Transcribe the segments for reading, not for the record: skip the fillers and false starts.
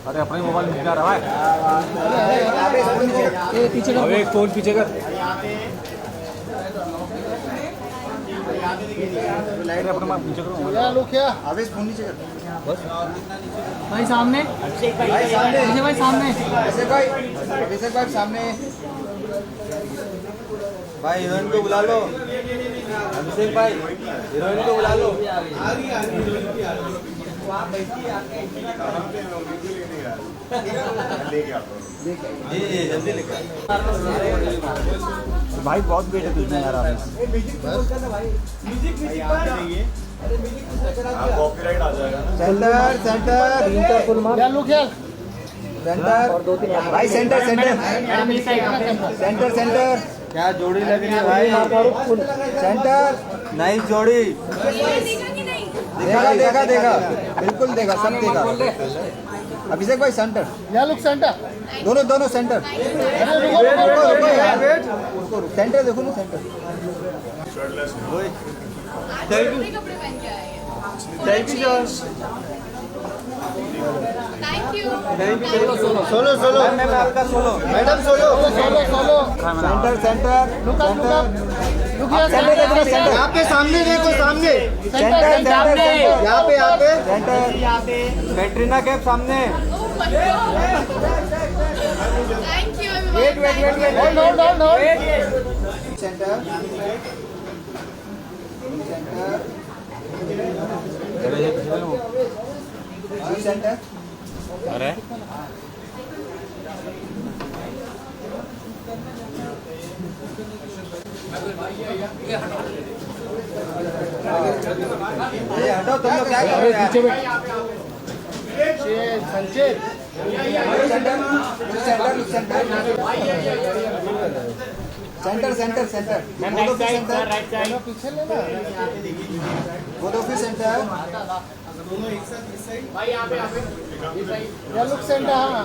अरे अपने मोबाइल में क्या रहा है? पीछे कर। अबे फोन पीछे कर। अरे अपना मोबाइल पीछे करो। क्या लो क्या? अबे फोन नीचे कर। बस भाई सामने, भाई सामने। पीछे भाई सामने। अभिषेक भाई सामने। भाई हीरोइन को बुला लो। अभिषेक भाई हीरोइन को बुला लो। जी जल्दी लेके भाई बहुत वेट है तुझमें यार। कॉपीराइट आ जाएगा। सेंटर सेंटर क्या लो क्या? सेंटर भाई सेंटर सेंटर सेंटर सेंटर। क्या जोड़ी लग रही है भाई? सेंटर नाइस जोड़ी। देखा देखा देखा बिल्कुल देखा सब देखा। अभिषेक भाई सेंटर। क्या लुक सेंटर? दोनों दोनों सेंटर। रुको रुको यार रुको सेंटर देखो ना सेंटर। कपड़े पहन के आए हैं। Thank you. Solo solo ma'am आपका solo madam solo solo solo. Centre centre look up look up. Look centre देखो ना सेंटर। यहाँ पे सामने देखो सामने। सेंटर सेंटर यहाँ पे सेंटर कैटरीना कैफ सामने। Thank you. Wait wait wait wait hold hold hold hold. Centre centre centre. अरे ये हटो तुम लोग क्या कर रहे हो? पीछे बैठ। Sanchet centre centre centre centre centre both of centre पीछे लेना। Both of centre. क्या लुक सेंटर? हाँ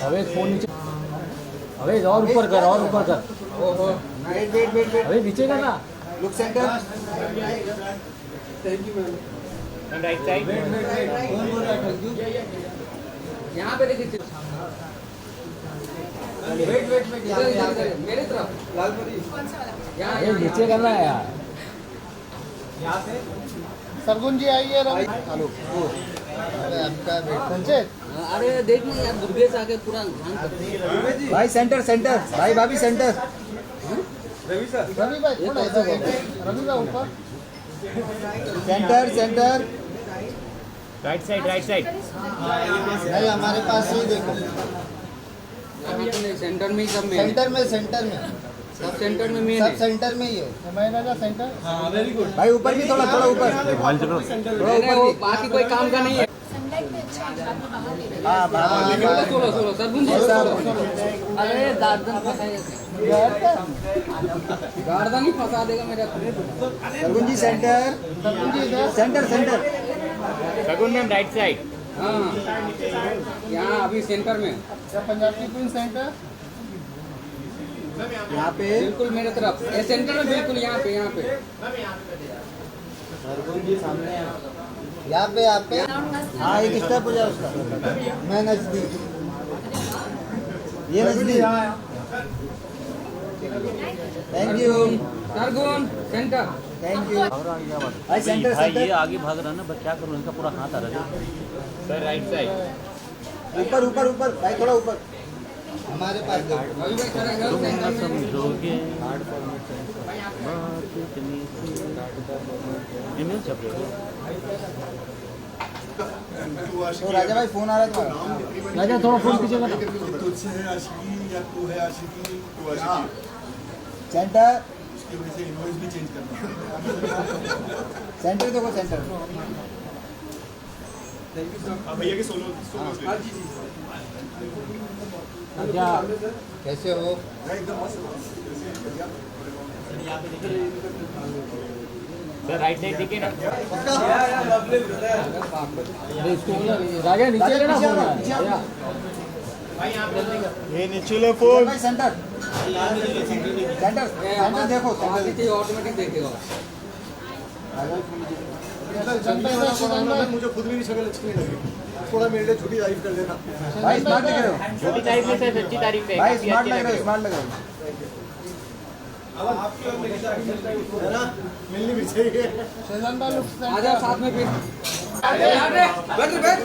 अबे फोन नीचे। अबे और ऊपर कर, और ऊपर कर। ओहो वेट वेट वेट वेट अबे नीचे कर ना। Look centre. Right side. यहाँ पे देखिए। वेट वेट वेट यहाँ पे मेरे तरफ लालपुरी ये नीचे करना है यार। सरगुन जी आइए। हेलो अरे आपका संचेत। अरे देख ना यार, दुर्गेश आके पूरा ध्यान करते हैं। भाई सेंटर सेंटर भाई भाभी सेंटर। रवि भाई थोड़ा इधर देखो। रवि भाई ऊपर। Centre centre right side right side. नहीं हमारे पास ही देखो। सेंटर में ही सब में। सेंटर में सब सेंटर में मेन सब है। सेंटर में ही है। मैंने का सेंटर। भाई ऊपर भी थोड़ा थोड़ा ऊपर मोबाइल चलो। थोड़ा नहीं, ऊपर वो भी। बाकी कोई काम का नहीं है। सनलाइट में अच्छा है, आपको बाहर ले लेना। हाँ बाहर सोलो सोलो सरगुन जी। अरे दादन फंसाएगा। गार्डन ही फंसा देगा मेरा। सरगुन जी सेंटर सरगुन जी इधर। Centre centre. सगुन मैम राइट साइड। हाँ यहाँ अभी सेंटर में क्या पंजाबी क्वीन सेंटर? यहाँ पे बिल्कुल मेरे तरफ। ये सेंटर में बिल्कुल यहाँ पे सरगुन जी सामने है। यहाँ पे हाँ एक स्टेप हो जाए उसका। मैं नजदीक ये नजदीक। Thank you Sargun centre. Thank you भाई सेंटर भाई ये सेंटर। आगे भाग रहा है ना, बस क्या करूँ, इनका पूरा हाथ आ रहा है। Sir right side. ऊपर ऊपर ऊपर भाई थोड़ा ऊपर। हमारे पास देखो। अभी भाई खड़ा है तुम न सेंटर में। समझोगे बात इतनी सी। ईमेल छप रहे हो। तो राजा भाई फोन आ रहा है तुम्हारा। राजा थोड़ा फोन पीछे करना। तुझसे है आशिकी या तू है आशिकी तू आशिकी सेंटर उसकी वजह से इनवॉइस भी चेंज करना सेंटर देखो सेंटर। हाँ भैया के सोलो अच्छा कैसे हो? एकदम मस्त सर राइट साइड देखिए ना। अरे इसको बोला राजा नीचे लेना फोन यार। ये नीचे ले फोन भाई सेंटर सेंटर सेंटर देखो सेंटर ऑटोमेटिक देखेगा। मुझे खुद भी शक्ल अच्छी नहीं लगी, थोड़ा मेरे लिए छोटी तारीफ कर देना। भाई स्मार्ट दिख रहे हो, छोटी तारीफ में से सच्ची तारीफ है। भाई स्मार्ट लग रहे हो, स्मार्ट लग रहे हो। अब आपकी और मेरी तारीफ है ना, मिलनी भी चाहिए। आ जाओ साथ में फिर। बैठ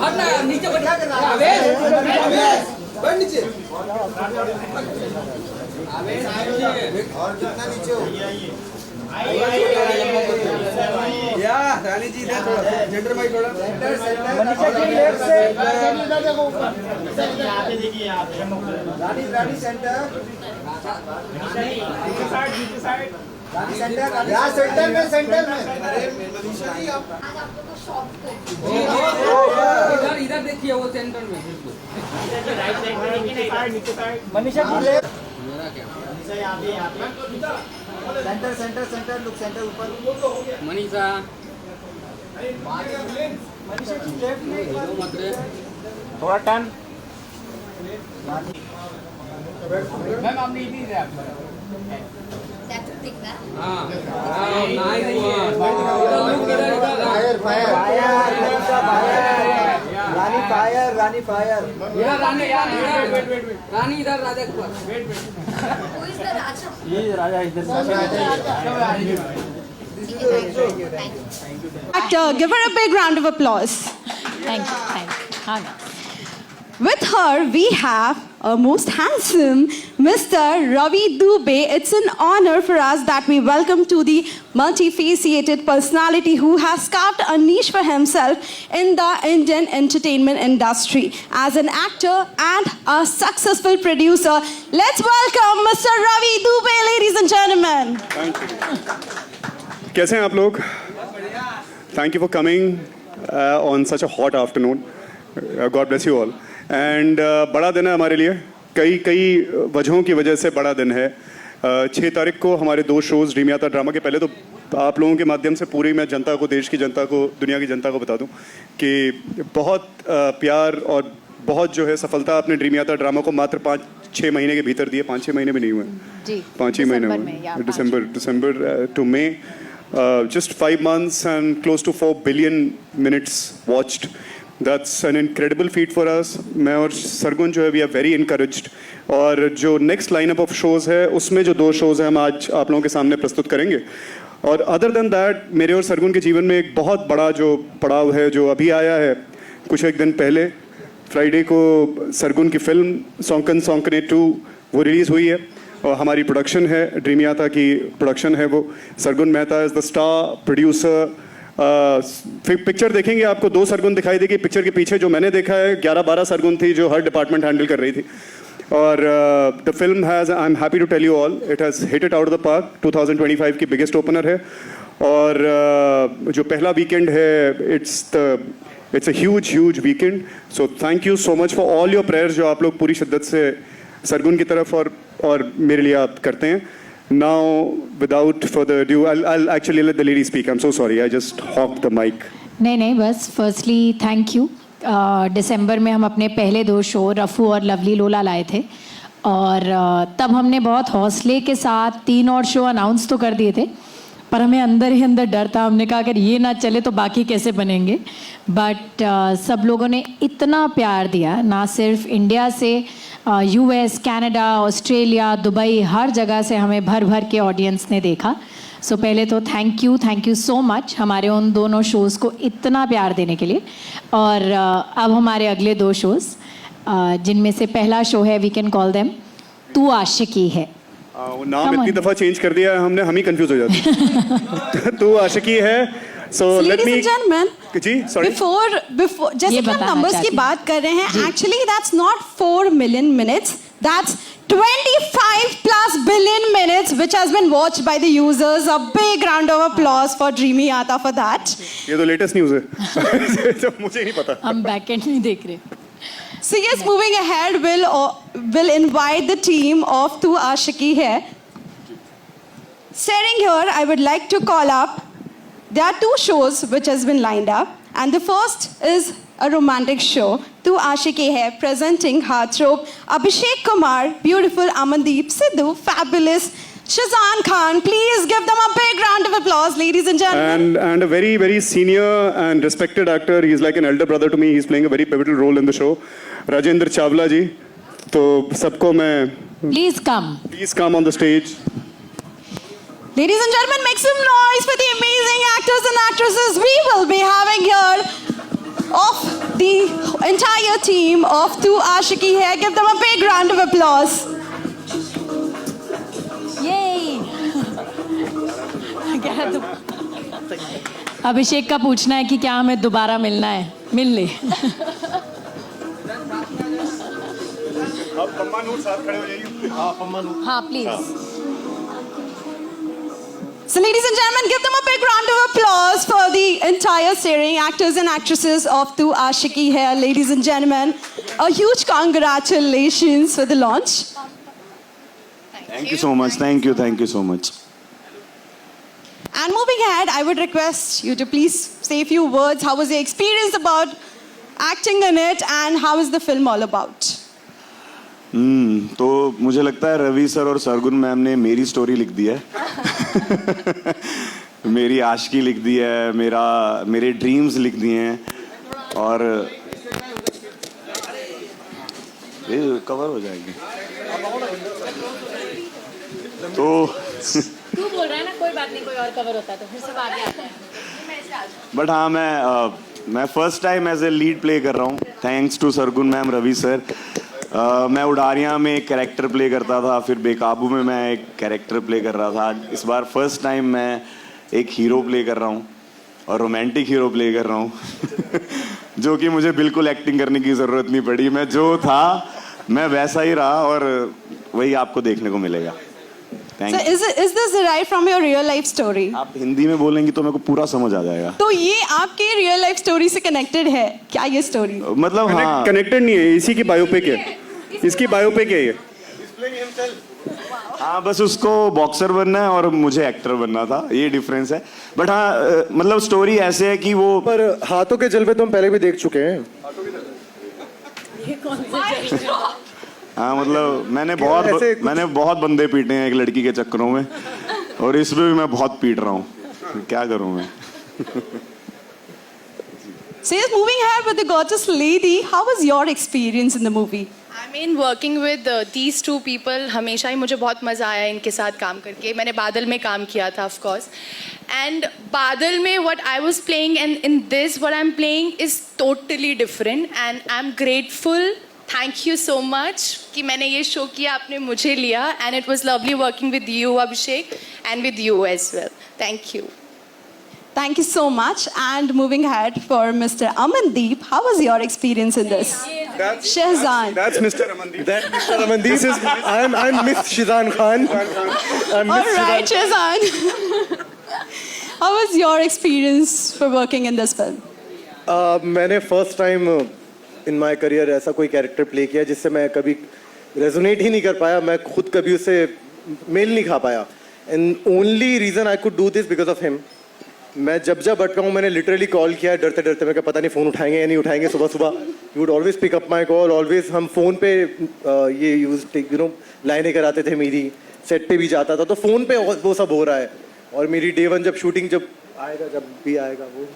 हटना नीचे बैठ नीचे। और कितना नीचे हो या रानी जी इधर थोड़ा जेंडर भाई थोड़ा मनीषा जी लेफ्ट से रानी रानी सेंटर रानी सेंटर यहाँ सेंटर में मनीषा जी आप आज आप लोग को शॉप कर इधर इधर देखिए वो सेंटर में। राइट साइड में देखिए ना, नीचे साइड। मनीषा जी लेफ्ट मेरा क्या centre centre centre look centre ऊपर मनीषा मनीषा जी लेफ्ट में एक बार मत रे। थोड़ा टर्न। मैम आपने इधर है आप। दैट्स थिंग ना। हाँ नाइस इधर फायर फायर रानी फायर रानी फायर इधर रानी रानी इधर राजा के पास wait Who is the Raja? ये राजा इधर Thank you. Actor, give her a big round of applause. Thank you. हाँ ma'am. With her, we have a most handsome Mr. Ravi Dubey. It's an honor for us that we welcome to the multifaceted personality who has carved a niche for himself in the Indian entertainment industry. As an actor and a successful producer, let's welcome Mr. Ravi Dubey, ladies and gentlemen. कैसे हैं आप लोग? Thank you for coming on such a hot afternoon. God bless you all. And बड़ा दिन है हमारे लिए, कई वजहों की वजह से बड़ा दिन है। 6 तारीख को हमारे 2 शोज़ ड्रीम यात्रा ड्रामा के पहले तो आप लोगों के माध्यम से पूरी मैं जनता को, देश की जनता को, दुनिया की जनता को बता दूं कि बहुत प्यार और बहुत जो है सफलता अपने ड्रीम यात्रा ड्रामा को मात्र 5-6 महीने के भीतर दिए। 5-6 महीने भी नहीं हुए, जी 5 ही महीने हुए। December two May, just 5 months and close to 4 billion minutes watched. That's an incredible feat for us. मैं और सरगुन जो है we are very encouraged. और जो next lineup of shows है उसमें जो 2 shows हैं हम आज आप लोगों के सामने प्रस्तुत करेंगे। और other than that मेरे और सरगुन के जीवन में एक बहुत बड़ा जो पड़ाव है जो अभी आया है कुछ एक दिन पहले, फ्राइडे को सरगुन की फिल्म सौंकन सौंकने 2 वो रिलीज़ हुई है और हमारी प्रोडक्शन है, ड्रीम यात्रा की प्रोडक्शन है वो। Sargun Mehta is the star producer. फिर पिक्चर देखेंगे आपको 2 सरगुन दिखाई देगी। पिक्चर के पीछे जो मैंने देखा है 11-12 सरगुन थी जो हर डिपार्टमेंट हैंडल कर रही थी। और the film has, I am happy to tell you all, it has hit it out of the park. 2025 की बिगेस्ट ओपनर है और जो पहला वीकेंड है it's a huge weekend. So thank you so much for all your prayers जो आप लोग पूरी शिद्दत से सरगुन की तरफ और मेरे लिए आप करते हैं। Now, without further ado, I'll actually let the lady speak. I'm so sorry, I just hogged the mic. नहीं बस फर्स्टली थैंक यू। दिसंबर में हम अपने पहले 2 शो रफू और लवली लोला लाए थे और तब हमने बहुत हौसले के साथ 3 और शो अनाउंस तो कर दिए थे, पर हमें अंदर ही अंदर डर था। हमने कहा अगर ये ना चले तो बाकी कैसे बनेंगे। बट सब लोगों ने इतना प्यार दिया, ना सिर्फ इंडिया से, US, कनाडा, ऑस्ट्रेलिया, दुबई, हर जगह से हमें भर भर के ऑडियंस ने देखा। सो पहले तो थैंक यू सो मच हमारे उन दोनों शोज़ को इतना प्यार देने के लिए। और अब हमारे अगले 2 शोज़ जिनमें से पहला शो है वी कैन कॉल देम तू आशिकी है। नाम इतनी दफ़ा चेंज कर दिया है हमने, हम ही कंफ्यूज हो जाते हैं। तू आशिकी है। So let me, जी sorry. Before जैसे कि हम numbers की बात कर रहे हैं, actually that's not 4 million minutes, that's 25+ billion minutes which has been watched by the users. A big round of applause for Dreamy Yata for that. ये तो लेटेस्ट न्यूज़ है। तो मुझे नहीं पता। हम बैकएंड नहीं देख रहे। So yes, moving ahead, we'll invite the team of Tu Ashiki here. Starting here, I would like to call up. There are 2 shows which has been lined up, and the first is a romantic show, Tu Aashiki Hai, presenting Heartthrob, Abhishek Kumar, beautiful Amandeep Sidhu, fabulous Shazan Khan. Please give them a big round of applause, ladies and gentlemen. And a very, very senior and respected actor. He's like an elder brother to me. He's playing a very pivotal role in the show. Rajendra Chawla ji. तो सबको मैं Please come. please come on the stage. Ladies and gentlemen, make some noise for the amazing actors and actresses we will be having here of the entire team of Tu Aashiki Hai. Give them a big round of applause. Yay! अभिषेक का पूछना है कि क्या हमें दोबारा मिलना है, मिल ले। हाँ please. So ladies and gentlemen, give them a big round of applause for the entire starring actors and actresses of Tu Aashiki Hai. Ladies and gentlemen, a huge congratulations for the launch. Thank you so much. Thank you so much. And moving ahead, I would request you to please say a few words. How was the experience about acting in it, and how is the film all about? तो मुझे लगता है Ravi sir और Sargun ma'am ने मेरी story लिख दी है। मेरी आशिकी लिख दी है, मेरे ड्रीम्स लिख दिए हैं, और ये कवर हो जाएगी। तो तू बोल रहा है ना, कोई बात नहीं, कोई और कवर होता है तो फिर सब आगे आता है। बट हाँ, मैं first time as a lead play कर रहा हूँ, thanks to Sargun ma'am, Ravi sir. मैं उडारियाँ में एक कैरेक्टर प्ले करता था, फिर बेकाबू में मैं एक कैरेक्टर प्ले कर रहा था। इस बार फर्स्ट टाइम मैं एक हीरो प्ले कर रहा हूँ, और रोमांटिक हीरो प्ले कर रहा हूँ जो कि मुझे बिल्कुल एक्टिंग करने की ज़रूरत नहीं पड़ी। मैं जो था मैं वैसा ही रहा, और वही आपको देखने को मिलेगा। So is this derived from your real life story? आप हिंदी में बोलेंगी तो मेरे को पूरा समझ आ जाएगा। तो ये आपके रियल लाइफ स्टोरी से कनेक्टेड है क्या ये स्टोरी? मतलब हाँ, कनेक्टेड नहीं है, इसी की बायोपिक है, इसकी बायोपिक है ये। हाँ, बस उसको बॉक्सर बनना है और मुझे एक्टर बनना था, ये डिफरेंस है। बट हाँ, मतलब स्टोरी ऐसे है कि वो, पर हाथों के जलवे तो हम पहले भी देख चुके हैं। हाँ मतलब मैंने बहुत बंदे पीटे हैं एक लड़की के चक्करों में, और इसमें भी मैं बहुत पीट रहा हूँ, क्या करूँ मैं। So moving ahead with the gorgeous lady, how was your experience in the movie? I mean working with these two people, हमेशा ही मुझे बहुत मज़ा आया इनके साथ काम करके। मैंने बादल में काम किया था of course, and बादल में what I was playing and in this what I'm playing is totally different, and I'm grateful. Thank you so much कि मैंने ये शो किया, आपने मुझे लिया, and it was lovely working with you Abhishek and with you as well. Thank you. Thank you so much. And moving ahead for Mr. Amandeep, how was your experience in this? Shahzan. That's Mr. Amandeep. That Mr. Amandeep. I'm Miss Shazan Khan. All right, Shahzan. How was your experience for working in this film? मैंने first time in my career ऐसा कोई character play किया जिससे मैं कभी resonate ही नहीं कर पाया, मैं खुद कभी उससे मेल नहीं खा पाया। And only reason I could do this because of him. मैं जब अटका हूँ, मैंने लिटरली कॉल किया डरते डरते, मैं पता नहीं फ़ोन उठाएंगे या नहीं उठाएंगे। सुबह सुबह you would always pick up my call, always. हम फ़ोन पे ये यूज लाइनें कराते थे, मेरी सेट पे भी जाता था, तो फ़ोन पे वो सब हो रहा है। और मेरी डे वन जब शूटिंग जब आएगा, जब भी आएगा वो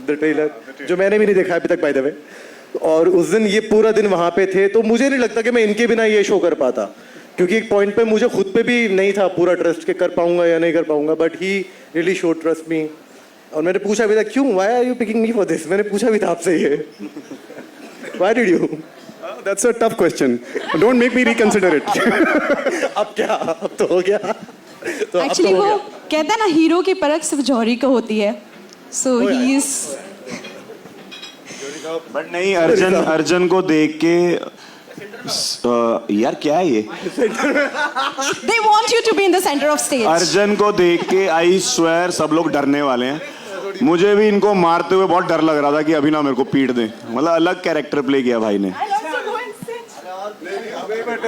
द ट्रेलर जो मैंने भी नहीं देखा अभी तक बाय द वे, और उस दिन ये पूरा दिन वहाँ पे थे, तो मुझे नहीं लगता कि मैं इनके बिना ये शो कर पाता, क्योंकि एक पॉइंट पे मुझे खुद पे भी नहीं था पूरा ट्रस्ट के कर पाऊंगा या नहीं कर पाऊंगा। But he really show trust me. और मैंने पूछा भी था क्यों, why are you picking me for this, मैंने पूछा भी था आपसे ये, why did you? That's a tough question. Don't make me reconsider it. अब क्या, अब तो हो गया। तो Actually वो कहता है ना, हीरो की परख सिर्फ जौहरी को होती है। So he is. बट नहीं, अर्जन को देख के यार क्या है ये, They want you to be in the center of stage. अर्जन को देख के आई स्वेयर सब लोग डरने वाले हैं। मुझे भी इनको मारते हुए बहुत डर लग रहा था कि अभी ना मेरे को पीट दें, मतलब अलग कैरेक्टर प्ले किया भाई ने।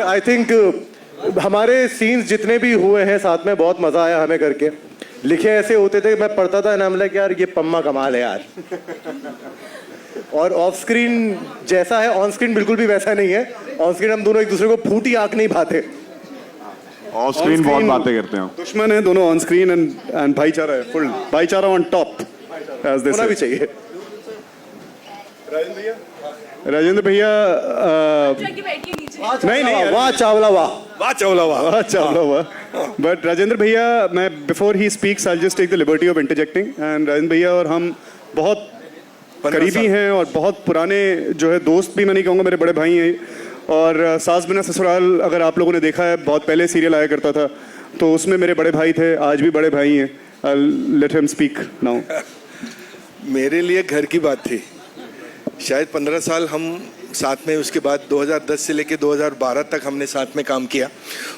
आई थिंक हमारे सीन्स जितने भी हुए हैं साथ में, बहुत मजा आया हमें करके। लिखे ऐसे होते थे, मैं पढ़ता था नाम लाइक यार ये पम्मा कमाल है यार। और ऑफ स्क्रीन जैसा है ऑन स्क्रीन बिल्कुल भी वैसा नहीं है। ऑन स्क्रीन हम दोनों एक दूसरे को फूटी आंख नहीं भाते। ऑफ स्क्रीन बहुत बातें करते हैं। दुश्मन है दोनों ऑन स्क्रीन एंड भाईचारा है, फुल भाईचारा ऑन टॉप एज दिस होना भी चाहिए। राजेंद्र भैया नहीं वाह चावला वाह, वाह चावला वाह। बट राजेंद्र भैया, मैं before he speaks I just take the liberty of interjecting. And Rajendra भैया और हम बहुत करीबी हैं और बहुत पुराने जो है दोस्त भी मैं नहीं कहूँगा, मेरे बड़े भाई हैं। और सास बिना ससुराल अगर आप लोगों ने देखा है, बहुत पहले सीरियल आया करता था, तो उसमें मेरे बड़े भाई थे, आज भी बड़े भाई हैं। I let him speak now. मेरे लिए घर की बात थी। शायद 15 साल हम साथ में, उसके बाद 2010 से लेकर 2012 तक हमने साथ में काम किया।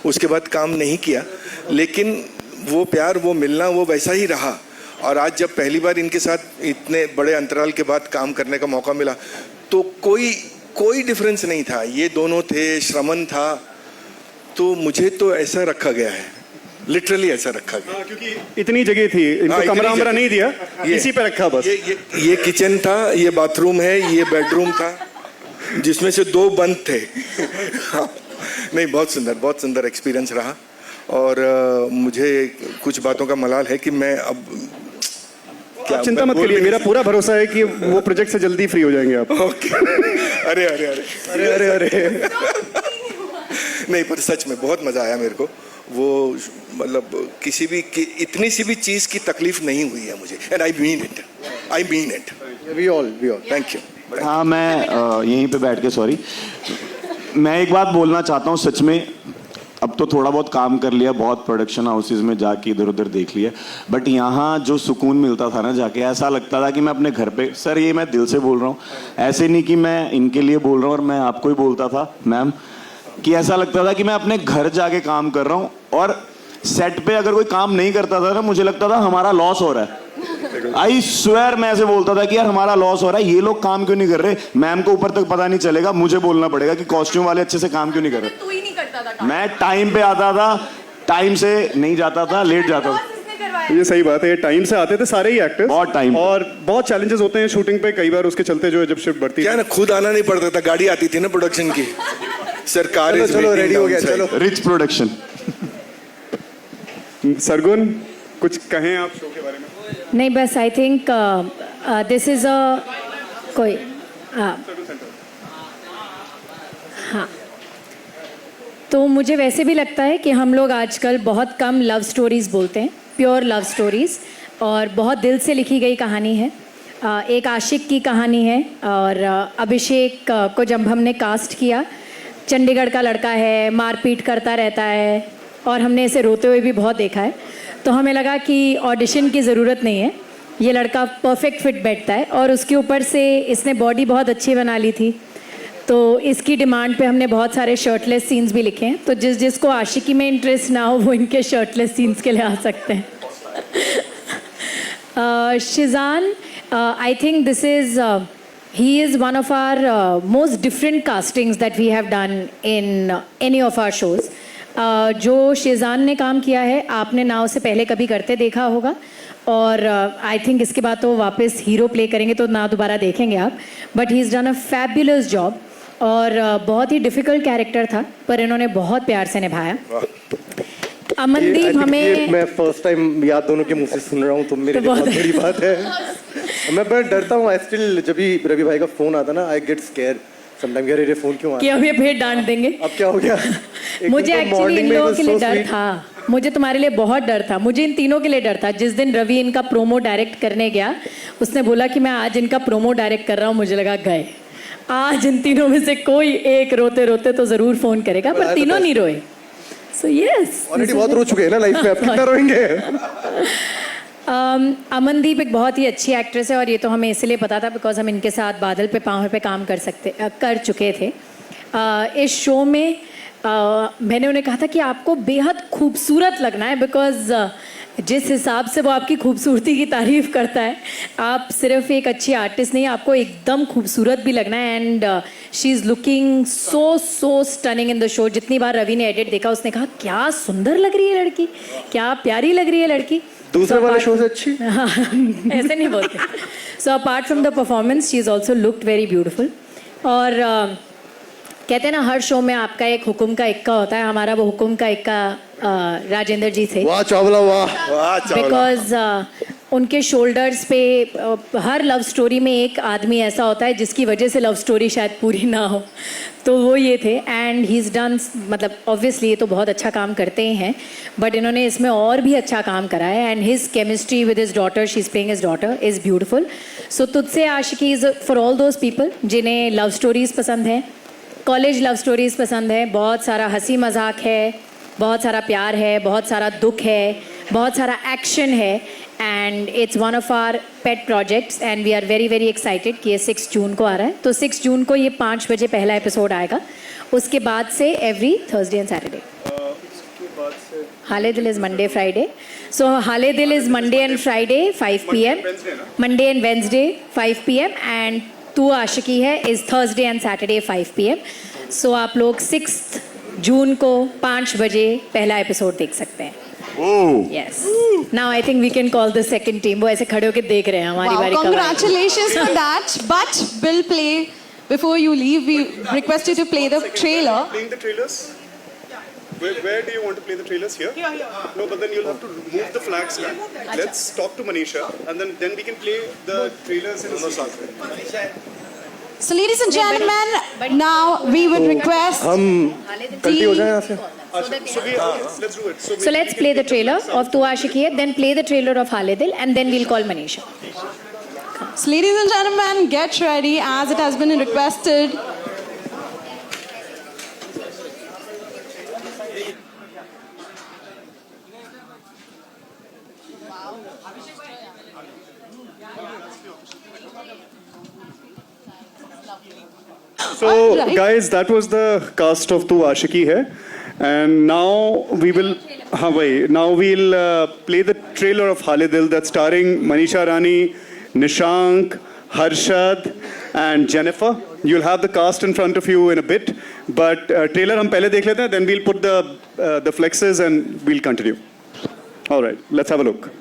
उसके बाद काम नहीं किया, लेकिन वो प्यार, वो मिलना, वो वैसा ही रहा। और आज जब पहली बार इनके साथ इतने बड़े अंतराल के बाद काम करने का मौका मिला, तो कोई डिफरेंस नहीं था। ये दोनों थे, श्रमन था, तो मुझे तो ऐसा रखा गया है, लिटरली ऐसा रखा गया। क्योंकि इतनी जगह थी, इनको कमरा वमरा नहीं दिया, इसी पे रखा बस। ये किचन था, ये बाथरूम है, ये बेडरूम था, जिसमें से 2 बंद थे। नहीं, बहुत सुंदर एक्सपीरियंस रहा। और मुझे कुछ बातों का मलाल है कि मैं अब क्या, चिंता मत करिए, मेरा पूरा भरोसा है कि वो प्रोजेक्ट से जल्दी फ्री हो जाएंगे आप। ओके। अरे नहीं, पर सच में बहुत मजा आया मेरे को। वो मतलब किसी भी इतनी सी भी चीज की तकलीफ नहीं हुई है मुझे। And I mean it. We all thank you. हाँ, मैं यहीं पे बैठ के, सॉरी, मैं एक बात बोलना चाहता हूँ। सच में अब तो थोड़ा बहुत काम कर लिया, बहुत प्रोडक्शन हाउसेज में जाके इधर उधर देख लिया, बट यहाँ जो सुकून मिलता था ना जाके, ऐसा लगता था कि मैं अपने घर पे, सर ये मैं दिल से बोल रहा हूँ, ऐसे नहीं कि मैं इनके लिए बोल रहा हूँ। और मैं आपको ही बोलता था मैम कि ऐसा लगता था कि मैं अपने घर जाके काम कर रहा हूँ। और सेट पे अगर कोई काम नहीं करता था ना, मुझे लगता था हमारा लॉस हो रहा है। आई स्वेयर, मैं ऐसे बोलता था कि यार हमारा लॉस हो रहा है, ये लोग काम क्यों नहीं कर रहे। मैम को ऊपर तक पता नहीं चलेगा, मुझे बोलना पड़ेगा कि कॉस्ट्यूम वाले अच्छे से काम क्यों नहीं कर रहे। तू ही नहीं करता था। मैं टाइम पे आता था, टाइम से नहीं जाता था, लेट जाता था। ये सही बात है, टाइम से आते थे सारे ही एक्टर्स, बहुत टाइम। और बहुत चैलेंजेस होते हैं शूटिंग पे कई बार, उसके चलते जो है जब शिफ्ट बढ़ती है क्या ना, खुद आना नहीं पड़ता था, गाड़ी आती थी ना प्रोडक्शन की। सरकार चलो रेडी हो गया, चलो। Rich production. सरगुन, कुछ कहें आप शो के बारे में? नहीं, बस आई थिंक दिस इज़ कोई हाँ, तो मुझे वैसे भी लगता है कि हम लोग आजकल बहुत कम लव स्टोरीज़ बोलते हैं, प्योर लव स्टोरीज़, और बहुत दिल से लिखी गई कहानी है। एक आशिक की कहानी है। और अभिषेक को जब हमने कास्ट किया, चंडीगढ़ का लड़का है, मारपीट करता रहता है, और हमने इसे रोते हुए भी बहुत देखा है, तो हमें लगा कि ऑडिशन की ज़रूरत नहीं है, ये लड़का परफेक्ट फिट बैठता है। और उसके ऊपर से इसने बॉडी बहुत अच्छी बना ली थी, तो इसकी डिमांड पे हमने बहुत सारे शर्टलेस सीन्स भी लिखे हैं। तो जिसको आशिकी में इंटरेस्ट ना हो, वो इनके शर्टलेस सीन्स के लिए आ सकते हैं। Sheezan, I think this is he is one of our most different castings that we have done in any of our shows. जो शिजान ने काम किया है, आपने ना उसे पहले कभी करते देखा होगा, और आई थिंक इसके बाद तो वापस हीरो प्ले करेंगे तो ना दोबारा देखेंगे आप। But he is done a fabulous job, और बहुत ही डिफ़िकल्ट कैरेक्टर था, पर इन्होंने बहुत प्यार से निभाया। अमनदीप, हमें मैं फर्स्ट टाइम याद दोनों के मुंह से सुन रहा हूँ, तो मेरे लिए बहुत बड़ी बात है। मैं बड़ा डरता हूँ, आई स्टिल, जब भी रवि भाई का फोन आता ना, आई गेट स्केयर समटाइम, यार ये फोन क्यों आ क्या, हमें फिर डांट देंगे। अब क्या हो गया? मुझे एक्चुअली इन लोगों के लिए डर था, मुझे तुम्हारे लिए बहुत डर था, मुझे इन तीनों के लिए डर था। जिस दिन रवि इनका प्रोमो डायरेक्ट करने गया, उसने बोला कि मैं आज इनका प्रोमो डायरेक्ट कर रहा हूँ, मुझे लगा गए, आज इन तीनों में से कोई एक रोते रोते तो ज़रूर फ़ोन करेगा, पर तीनों नहीं रोए। सो यस, ऑलरेडी बहुत रो चुके हैं ना लाइफ में, अब कितना रोएंगे? अमनदीप एक बहुत ही अच्छी एक्ट्रेस है, और ये तो हमें इसलिए पता था बिकॉज हम इनके साथ बादल पे पाँव पे काम कर चुके थे। इस शो में मैंने उन्हें कहा था कि आपको बेहद खूबसूरत लगना है, बिकॉज जिस हिसाब से वो आपकी खूबसूरती की तारीफ़ करता है, आप सिर्फ एक अच्छी आर्टिस्ट नहीं, आपको एकदम खूबसूरत भी लगना है। And she is looking so stunning in the show. जितनी बार रवि ने एडिट देखा, उसने कहा क्या सुंदर लग रही है लड़की, क्या प्यारी लग रही है लड़की। दूसरे वाले शो से अच्छी? ऐसे नहीं बोलते. So apart from the performance, she is also looked very beautiful. और कहते हैं ना हर शो में आपका एक हुकुम का इक्का होता है. हमारा वो हुकुम का इक्का राजेंद्र जी थे. वाह चावला, वाह चावला. बिकॉज उनके शोल्डर्स पे हर लव स्टोरी में एक आदमी ऐसा होता है जिसकी वजह से लव स्टोरी शायद पूरी ना हो, तो वो ये थे. एंड ही इज़ डन, मतलब ऑब्वियसली ये तो बहुत अच्छा काम करते ही हैं, बट इन्होंने इसमें और भी अच्छा काम करा है. And his chemistry with his daughter, she is playing his daughter, is beautiful. So Tujhse Aashiqui is for all those people जिन्हें लव स्टोरीज़ पसंद हैं, कॉलेज लव स्टोरीज़ पसंद है, बहुत सारा हंसी मजाक है, बहुत सारा प्यार है, बहुत सारा दुख है, बहुत सारा एक्शन है. And it's one of our pet projects and we are very very excited कि ये 6 जून को आ रहा है. तो 6 जून को ये 5 बजे पहला एपिसोड आएगा. उसके बाद से एवरी थर्सडे एंड सैटरडे. हाले दिल इज़ मंडे फ्राइडे. सो हाले दिल is Monday and Friday 5 PM, Monday and Wednesday 5 PM, and तू आशिकी है is Thursday and Saturday 5 PM. सो आप लोग 6 जून को 5 बजे पहला एपिसोड देख सकते हैं. Yes. Now I think we can call the second team. वो ऐसे खड़े होके देख रहे हैं हमारी बारी. Congratulations for that. But we'll play before you leave. We request you to play the trailer. Playing the trailers? Where do you want to play the trailers? Here? No, but then you'll have to move the flags back. Let's talk to Manisha and then we can play the trailers in the song. So ladies and gentlemen, now we would request हम गलती हो जाए यहाँ से. Let's do it. So let's play the trailer of Tu Aashiqui Hai, then play the trailer of Hale Dil, and then we'll call Manisha. So ladies and gentlemen, get ready as it has been requested. So, guys, that was the cast of Tu Aashiqui Hai, and now we will. Now we'll play the trailer of Hale Dil that's starring Manisha Rani, Nishank, Harshad, and Jennifer. You'll have the cast in front of you in a bit, but trailer हम पहले देख लेते हैं, then we'll put the flexes and we'll continue. All right, let's have a look.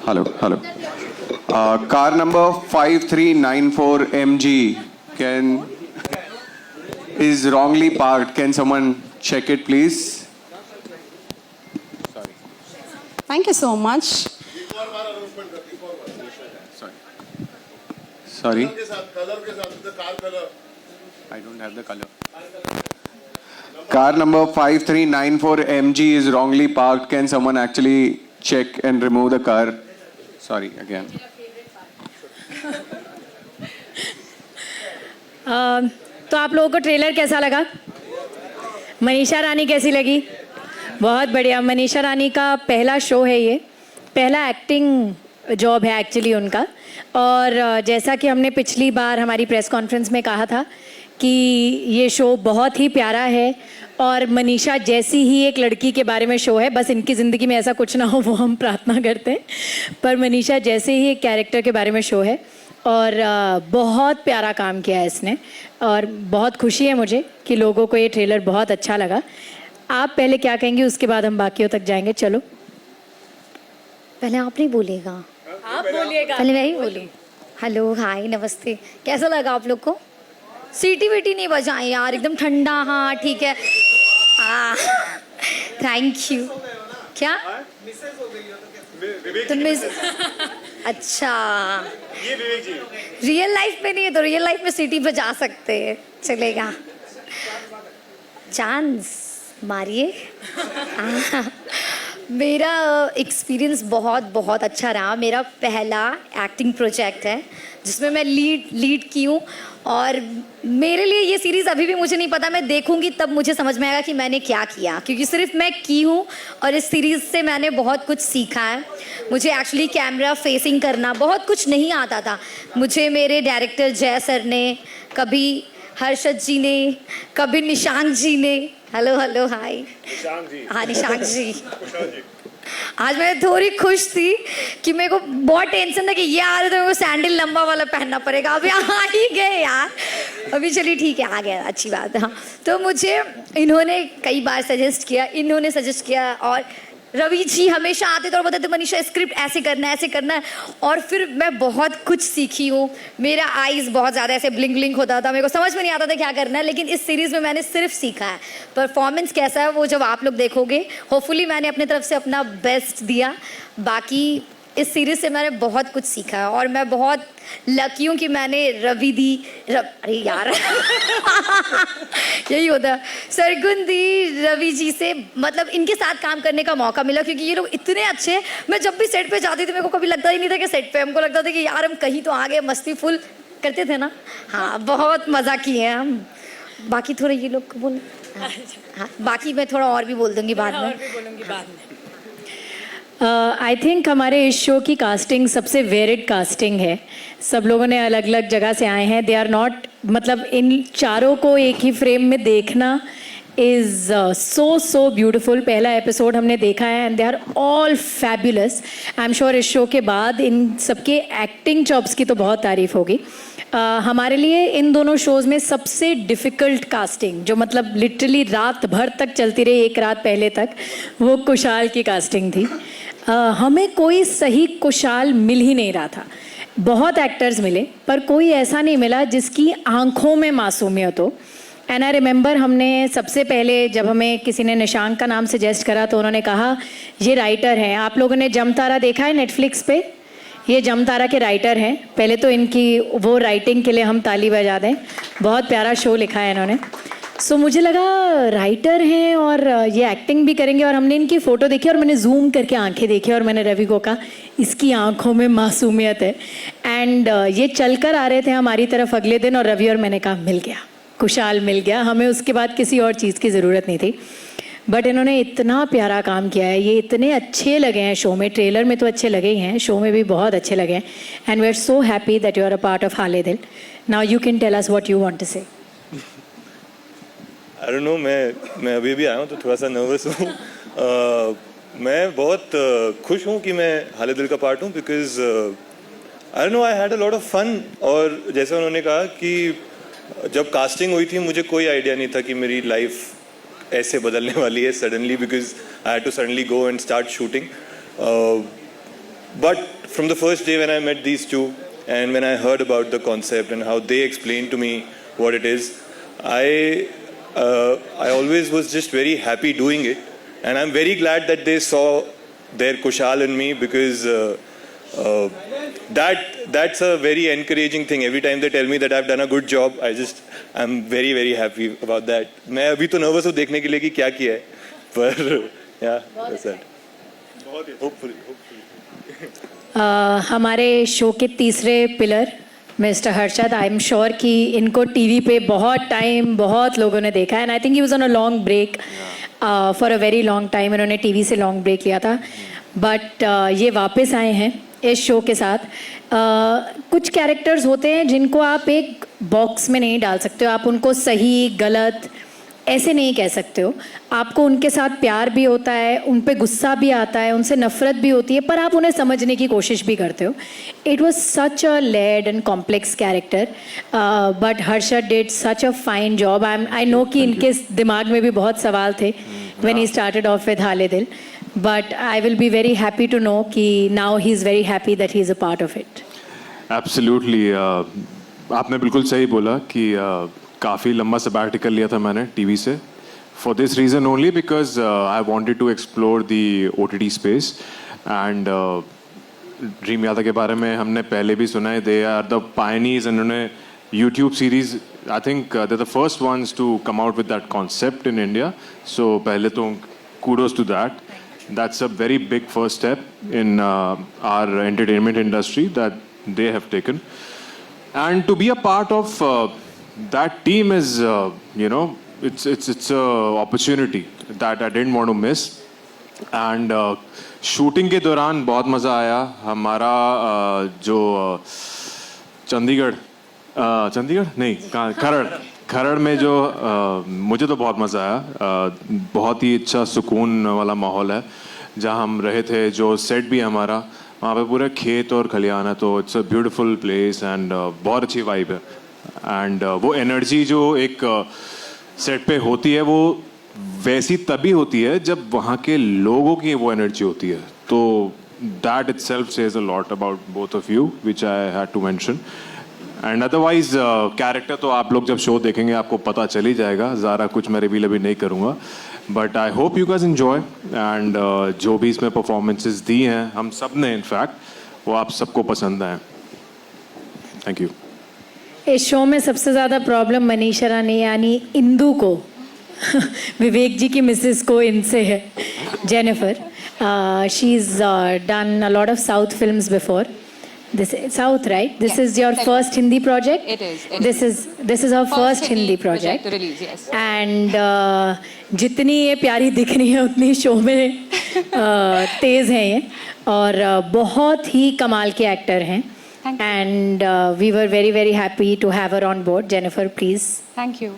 Hello. Car number 5394 MG is wrongly parked. Can someone check it, please? Thank you so much. Sorry. I don't have the color. Car number 5394 MG is wrongly parked. Can someone actually check and remove the car? Sorry again. तो आप लोगों को trailer कैसा लगा? मनीषा रानी कैसी लगी? बहुत बढ़िया. मनीषा रानी का पहला शो है ये, पहला एक्टिंग जॉब है एक्चुअली उनका. और जैसा कि हमने पिछली बार हमारी प्रेस कॉन्फ्रेंस में कहा था कि ये शो बहुत ही प्यारा है और मनीषा जैसी ही एक लड़की के बारे में शो है. बस इनकी ज़िंदगी में ऐसा कुछ ना हो वो हम प्रार्थना करते हैं, पर मनीषा जैसे ही एक कैरेक्टर के बारे में शो है. और बहुत प्यारा काम किया है इसने और बहुत खुशी है मुझे कि लोगों को ये ट्रेलर बहुत अच्छा लगा. आप पहले क्या कहेंगे, उसके बाद हम बाकियों तक जाएंगे. चलो पहले आप नहीं बोलिएगा. आप बोलिएगा. पहले मैं ही बोली. हेलो, हाय, नमस्ते. कैसा लगा आप लोग को? सीटी वीटी नहीं बजाएं यार, एकदम ठंडा. हाँ ठीक है. Thank you. क्या तुम अच्छा, ये विवेक जी. रियल लाइफ में नहीं है तो रियल लाइफ में सीटी बजा सकते हैं, चलेगा. चांस मारिए. मेरा एक्सपीरियंस बहुत बहुत अच्छा रहा. मेरा पहला एक्टिंग प्रोजेक्ट है जिसमें मैं लीड की हूँ और मेरे लिए ये सीरीज़ अभी भी मुझे नहीं पता. मैं देखूँगी तब मुझे समझ में आएगा कि मैंने क्या किया, क्योंकि सिर्फ मैं की हूँ और इस सीरीज़ से मैंने बहुत कुछ सीखा है. मुझे एक्चुअली कैमरा फेसिंग करना बहुत कुछ नहीं आता था. मुझे मेरे डायरेक्टर जय सर ने, कभी हर्षद जी ने, कभी निशांक जी ने, हेलो हाय, हाँ निशांक जी, आज मैं थोड़ी खुश थी कि मेरे को बहुत टेंशन था कि ये आ रहे तो मेरे को सैंडल लंबा वाला पहनना पड़ेगा, अभी आ ही गए यार, अभी चलिए ठीक है आ गया, अच्छी बात है। हाँ, तो मुझे इन्होंने कई बार सजेस्ट किया और रवि जी हमेशा आते थे और बताते मनीषा स्क्रिप्ट ऐसे करना है, और फिर मैं बहुत कुछ सीखी हूँ। मेरा आईज बहुत ज़्यादा ऐसे ब्लिंक होता था, मेरे को समझ में नहीं आता था क्या करना है, लेकिन इस सीरीज़ में मैंने सिर्फ सीखा है। परफॉर्मेंस कैसा है वो जब आप लोग देखोगे, होपफुली मैंने अपने तरफ से अपना बेस्ट दिया। बाकी इस सीरीज़ से मैंने बहुत कुछ सीखा है और मैं बहुत लकी हूँ कि मैंने अरे यार यही होता है, सरगुन दी, रवि जी से मतलब इनके साथ काम करने का मौका मिला, क्योंकि ये लोग इतने अच्छे हैं। मैं जब भी सेट पे जाती थी मेरे को कभी लगता ही नहीं था कि सेट पे, हमको लगता था कि यार हम कहीं तो आ गए, मस्ती फुल करते थे ना। हाँ, बहुत मज़ा किए हैं हम। बाकी थोड़ा ये लोग को बोल, हाँ बाकी मैं थोड़ा और भी बोल दूँगी बाद में। आई थिंक हमारे इस शो की कास्टिंग सबसे वेरिड कास्टिंग है। सब लोगों ने अलग अलग जगह से आए हैं। दे आर नॉट, मतलब इन चारों को एक ही फ्रेम में देखना इज़ सो ब्यूटिफुल। पहला एपिसोड हमने देखा है and they are all fabulous. I am sure इस शो के बाद इन सबके एक्टिंग जॉब्स की तो बहुत तारीफ होगी। हमारे लिए इन दोनों शोज़ में सबसे डिफ़िकल्ट कास्टिंग, जो मतलब लिटरली रात भर तक चलती रही, एक रात पहले तक, वो कुशाल की कास्टिंग थी। हमें कोई सही कुशाल मिल ही नहीं रहा था। बहुत एक्टर्स मिले पर कोई ऐसा नहीं मिला जिसकी आंखों में मासूमियत हो। एंड आई रिमेंबर हमने सबसे पहले जब हमें किसी ने निशांक का नाम सजेस्ट करा तो उन्होंने कहा ये राइटर हैं। आप लोगों ने जमतारा देखा है नेटफ्लिक्स पे? ये जमतारा के राइटर हैं। पहले तो इनकी वो राइटिंग के लिए हम ताली बजा दें, बहुत प्यारा शो लिखा है इन्होंने। सो मुझे लगा राइटर हैं और ये एक्टिंग भी करेंगे, और हमने इनकी फ़ोटो देखी और मैंने जूम करके आंखें देखी और मैंने रवि को कहा इसकी आंखों में मासूमियत है। एंड ये चलकर आ रहे थे हमारी तरफ अगले दिन, और रवि और मैंने कहा मिल गया, कुशाल मिल गया, हमें उसके बाद किसी और चीज़ की ज़रूरत नहीं थी। बट इन्होंने इतना प्यारा काम किया है, ये इतने अच्छे लगे हैं शो में। ट्रेलर में तो अच्छे लगे ही हैं, शो में भी बहुत अच्छे लगे हैं। And we are so happy that you are a part of Haale Dil. Now you can tell us what you want to say. I don't no, मैं अभी भी आया हूँ तो थोड़ा सा नर्वस हूँ। मैं बहुत खुश हूँ कि मैं हाले दिल का पार्ट हूँ, because I don't know, I had a lot of fun. और जैसे उन्होंने कहा कि जब कास्टिंग हुई थी मुझे कोई आइडिया नहीं था कि मेरी लाइफ ऐसे बदलने वाली है suddenly, because I had to suddenly go and start shooting. But from the first day when I met these two and when I heard about the concept and how they explain to me what it is, I always was just very happy doing it, and I'm very glad that they saw their Kushal in me, because that's a very encouraging thing. Every time they tell me that I've done a good job, I'm very happy about that. मैं अभी तो nervous हूँ देखने के लिए कि क्या किया है, पर yeah, that's that. hopefully. हमारे शो के तीसरे pillar mister Harshad, I am sure कि इनको टीवी पे बहुत टाइम बहुत लोगों ने देखा है। And I think he was on a long break for a very long time. इन्होंने टीवी से लॉन्ग ब्रेक लिया था, बट ये वापस आए हैं इस शो के साथ। कुछ कैरेक्टर्स होते हैं जिनको आप एक बॉक्स में नहीं डाल सकते हो, आप उनको सही गलत ऐसे नहीं कह सकते हो। आपको उनके साथ प्यार भी होता है, उन पे गुस्सा भी आता है, उनसे नफरत भी होती है, पर आप उन्हें समझने की कोशिश भी करते हो। It was such a layered and complex character, but Harshad did such a fine job. I know कि इनके दिमाग में भी बहुत सवाल थे when he started off with Haale Dil, but I will be very happy to know कि now he is very happy that he is a part of it. Absolutely, आपने बिल्कुल सही बोला कि काफ़ी लंबा सबैटिकल लिया था मैंने टीवी से, for this reason only, because I wanted to explore the OTT space. And Dreamiyata के बारे में हमने पहले भी सुना है, दे आर द पायनियर्स। इन्होंने YouTube series, I think they are the first ones to come out with that concept in India. So पहले तो kudos to that. That's a very big first step in our entertainment industry that they have taken. And to be a part of that team is, it's a opportunity that I didn't want to miss. And shooting के दौरान बहुत मज़ा आया। हमारा जो चंडीगढ़ नहीं, खरड़ में जो मुझे तो बहुत मज़ा आया। बहुत ही अच्छा सुकून वाला माहौल है। जहाँ हम रहे थे, जो सेट भी है हमारा, वहाँ पे पूरा खेत और खलियान है, तो it's a beautiful place and बहुत अच्छी वाइब है. एंड वो एनर्जी जो एक सेट पे होती है वो वैसी तभी होती है जब वहाँ के लोगों की वो एनर्जी होती है. तो that itself says a lot about both of you, which I had to mention. And otherwise character तो आप लोग जब शो देखेंगे आपको पता चल ही जाएगा. ज़्यादा कुछ मैं रिवील अभी नहीं करूँगा, but I hope you guys enjoy. And जो भी इसमें परफॉर्मेंसेस दी हैं हम सब ने, इनफैक्ट वो आप सबको पसंद आए. Thank you. इस शो में सबसे ज़्यादा प्रॉब्लम मनीषा रानी यानी इंदू को विवेक जी की मिसेस को इनसे है. Jennifer, she's done a lot of South films before. This is South, right? This is your first Hindi project? It is. This is her first Hindi project. To release, yes. And जितनी ये प्यारी दिख रही है उतनी show में तेज़ हैं ये, और बहुत ही कमाल के एक्टर हैं. And we were very very happy to have her on board. Jennifer, please. Thank you.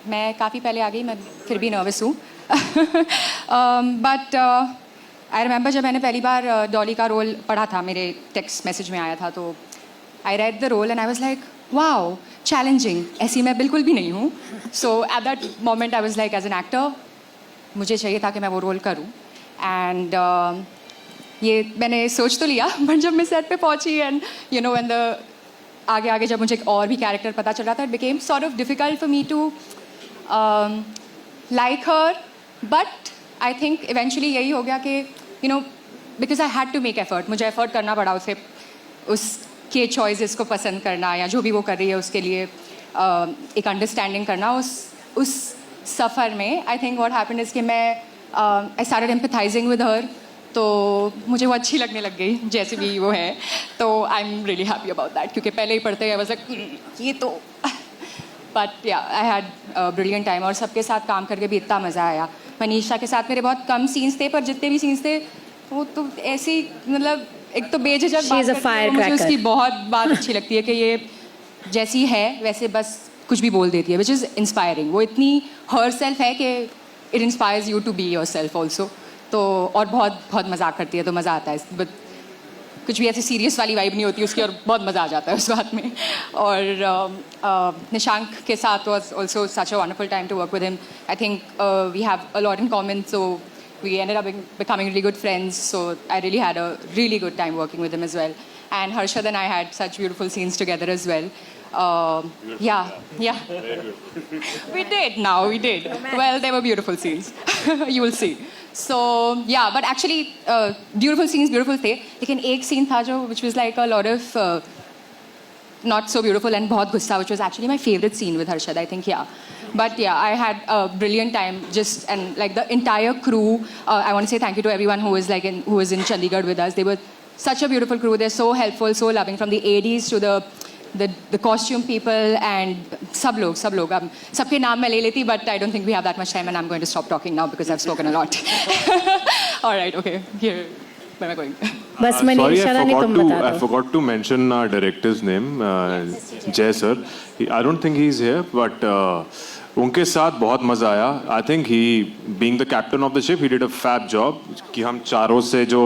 मैं काफ़ी पहले आ गई, मैं फिर भी नर्वस हूँ. बट आई रिमेंबर जब मैंने पहली बार डॉली का रोल पढ़ा था, मेरे टेक्स्ट मैसेज में आया था, तो I read the role and I was like wow, challenging. ऐसी मैं बिल्कुल भी नहीं हूँ. So at that moment I was like, as an actor मुझे चाहिए था कि मैं वो रोल करूँ. एंड ये मैंने सोच तो लिया, बट जब मैं सेट पे पहुँची and you know when the आगे आगे जब मुझे और भी कैरेक्टर पता चल रहा था, it became sort of difficult for me to like her. But I think eventually यही हो गया कि you know, because I had to make effort, मुझे एफर्ट करना पड़ा उसे, उसके चॉइसेस को पसंद करना या जो भी वो कर रही है उसके लिए एक अंडरस्टैंडिंग करना. उस सफ़र में I think what happened is कि मैं आई स्टार्टेड एम्पैथाइजिंग विद हर. तो मुझे वो अच्छी लगने लग गई जैसे भी वो है. तो I am really happy about that, क्योंकि पहले ही पढ़ते हुए बस ये तो. बट या आई हैड ब्रिलियंट टाइम, और सबके साथ काम करके भी इतना मज़ा आया. मनीषा के साथ मेरे बहुत कम सीन्स थे, पर जितने भी सीन्स थे वो तो ऐसी, मतलब एक तो बेझिझक बात करती है, मुझे उसकी बहुत बात अच्छी लगती है कि ये जैसी है वैसे बस कुछ भी बोल देती है, विच इज़ इंस्पायरिंग. वो इतनी हर सेल्फ है कि it inspires you to be yourself also. तो और बहुत बहुत मजाक करती है, तो मज़ा आता है. बट कुछ भी ऐसी सीरियस वाली वाइब नहीं होती उसकी, और बहुत मज़ा आ जाता है उस बात में. और निशांक के साथ was also such a wonderful time to work with him. I think we have a lot in common, so we ended up becoming really good friends. So I really had a really good time working with him as well. And Harshad and I had such beautiful scenes together as well. Yeah. We did. Well, they were beautiful scenes. You will see. So yeah, but actually beautiful scenes beautiful थे. लेकिन एक scene था जो which was like a lot of not so beautiful and बहुत गुस्सा, which was actually my favorite scene with Harshad, I think. Yeah. But yeah, I had a brilliant time just, and like the entire crew. I want to say thank you to everyone who was in Chandigarh with us. They were such a beautiful crew. They're so helpful, so loving, from the ADs to the costume people and सब लोग सबके नाम मैं ले लेती, but I don't think we have that much time, and I'm going to stop talking now because I've spoken a lot. All right, okay. Here, where am I going? बस Sorry, Manisha Rani तुम बता I दो. forgot to mention our director's name, Jay sir. I don't think he's here, but उनके साथ बहुत मज़ा आया. I think he, being the captain of the ship, he did a fab job. कि हम चारों से जो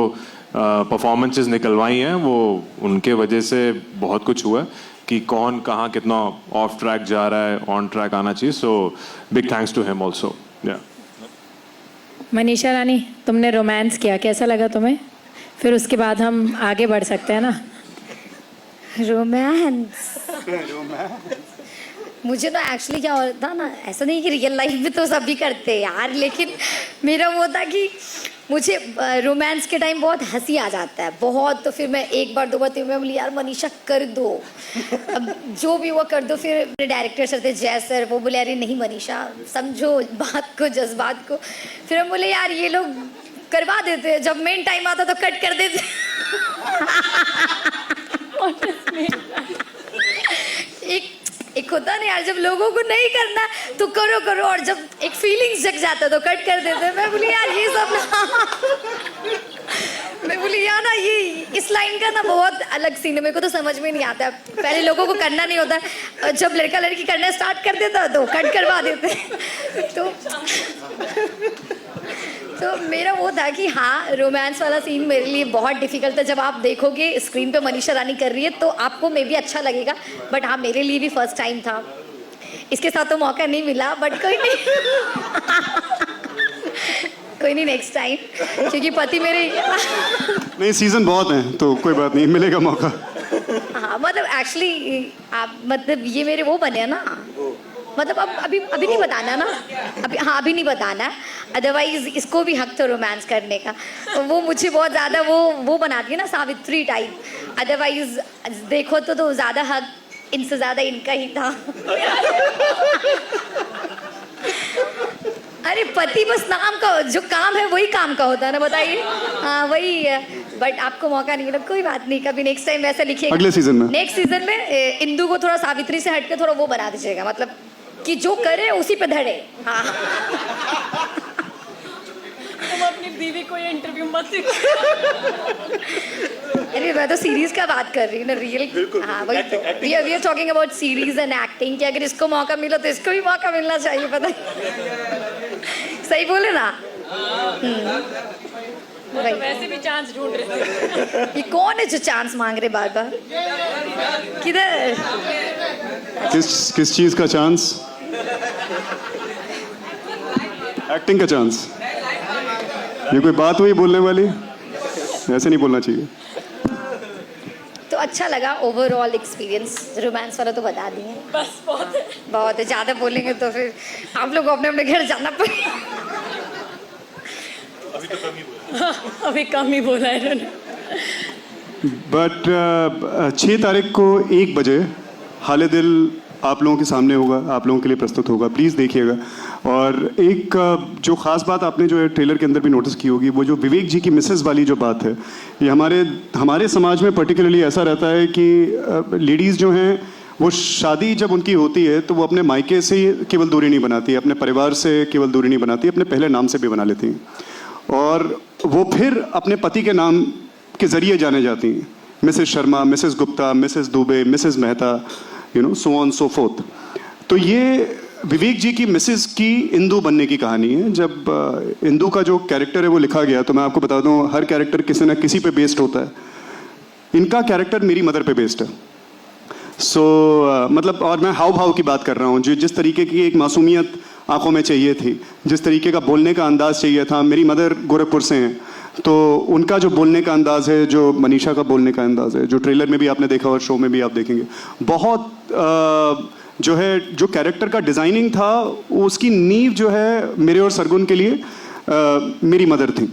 परफॉर्मेंसेस निकलवाई हैं वो उनके वजह से बहुत कुछ हुआ है, कि कौन कहाँ कितना ऑफ ट्रैक जा रहा है, ऑन ट्रैक आना चाहिए. So big thanks to him also. Manisha Rani, तुमने रोमांस किया, कैसा लगा तुम्हें? फिर उसके बाद हम आगे बढ़ सकते हैं ना. रोमांस मुझे तो एक्चुअली क्या होता ना, ऐसा नहीं कि रियल लाइफ में तो सभी करते हैं यार, लेकिन मेरा वो था कि मुझे रोमांस के टाइम बहुत हंसी आ जाता है बहुत. तो फिर मैं एक बार दो बार तीन बार बोली यार मनीषा कर दो, अब जो भी वो कर दो. फिर मेरे डायरेक्टर सर थे जय सर, वो बोले अरे नहीं मनीषा समझो बात को, जज्बात को. फिर हम बोले यार ये लोग करवा देते हैं, जब मेन टाइम आता तो कट कर देते. एक होता नहीं यार, जब लोगों को नहीं करना तो करो, और जब एक फीलिंग्स जग जाता तो कट कर देते. मैं बोली यार ये सब मैं बोली यार ना ये इस लाइन का ना बहुत अलग सीन है, मेरे को तो समझ में नहीं आता. पहले लोगों को करना नहीं होता, जब लड़का लड़की करना स्टार्ट कर देता तो कट करवा देते. तो तो मेरा वो था कि हाँ, रोमांस वाला सीन मेरे लिए बहुत डिफिकल्ट था। जब आप देखोगे स्क्रीन पे मनीषा रानी कर रही है तो आपको मे भी अच्छा लगेगा, बट हाँ मेरे लिए भी फर्स्ट टाइम था। इसके साथ तो मौका नहीं मिला, बट कोई नहीं कोई नहीं, नेक्स्ट टाइम, क्योंकि पति मेरे नहीं, सीजन बहुत हैं तो कोई बात नहीं, मिलेगा मौका। हाँ मतलब एक्चुअली आप मतलब ये मेरे वो बने हैं ना, मतलब अब अभी नहीं बताना ना, अभी नहीं बताना, अदरवाइज इसको भी हक तो रोमांस करने का। तो वो मुझे बहुत ज़्यादा वो बनाती है ना सावित्री टाइप, अदरवाइज देखो तो ज़्यादा हक इनसे ज़्यादा इनका ही था। अरे पति बस नाम का, जो काम है वही काम का होता है ना, बताइए। हाँ वही है, बट आपको मौका नहीं मिला, कोई बात नहीं, कभी नेक्स्ट टाइम वैसे लिखिएगा। अगले सीजन में, नेक्स्ट सीजन में इंदु को थोड़ा सावित्री से हटके थोड़ा वो बना दीजिएगा, मतलब कि जो करे उसी पे धड़े। हाँ तुम अपनी बीवी को ये इंटरव्यू मत अरे मैं तो सीरीज का बात कर रही हूँ ना, रियल। हाँ वही, we are talking about series and acting, कि अगर इसको मौका मिला तो इसको भी मौका मिलना चाहिए, पता सही बोले ना। वैसे भी चांस ढूंढ रहे थे। ये कौन है जो चांस मांग रहे बार बार? किधर? किस चीज का चांस? एक्टिंग का चांस? ये कोई बात हुई बोलने वाली? ऐसे नहीं बोलना चाहिए। तो अच्छा लगा ओवरऑल एक्सपीरियंस, रोमांस वाला तो बता दिए, बस बहुत है, ज़्यादा बोलेंगे तो फिर आप लोग को अपने अपने घर जाना पड़ेगा। अभी कम ही बोला है इन्होंने। बट 6 तारीख को 1 बजे हाले दिल आप लोगों के सामने होगा, आप लोगों के लिए प्रस्तुत होगा, प्लीज़ देखिएगा। और एक जो ख़ास बात आपने जो है ट्रेलर के अंदर भी नोटिस की होगी, वो जो विवेक जी की मिसेस वाली जो बात है, ये हमारे समाज में पर्टिकुलरली ऐसा रहता है कि लेडीज़ जो हैं वो शादी जब उनकी होती है तो वो अपने मायके से केवल दूरी नहीं बनाती, अपने परिवार से केवल दूरी नहीं बनाती, अपने पहले नाम से भी बना लेती हैं, और वो फिर अपने पति के नाम के ज़रिए जाने जाती हैं, Mrs Sharma, Mrs Gupta, Mrs Dubey, Mrs Mehta, so on so fourth. तो ये विवेक जी की मिसेस की इंदु बनने की कहानी है। जब इंदु का जो कैरेक्टर है वो लिखा गया, तो मैं आपको बता दूं, हर कैरेक्टर किसी न किसी पे बेस्ड होता है। इनका कैरेक्टर मेरी मदर पे बेस्ड है। मतलब, और मैं हाव भाव की बात कर रहा हूँ, जो जिस तरीके की एक मासूमियत आंखों में चाहिए थी, जिस तरीके का बोलने का अंदाज चाहिए था। मेरी मदर गोरखपुर से हैं, तो उनका जो बोलने का अंदाज़ है, जो मनीषा का बोलने का अंदाज़ है, जो ट्रेलर में भी आपने देखा और शो में भी आप देखेंगे, बहुत जो कैरेक्टर का डिज़ाइनिंग था, उसकी नींव जो है मेरे और सरगुन के लिए मेरी मदर थी।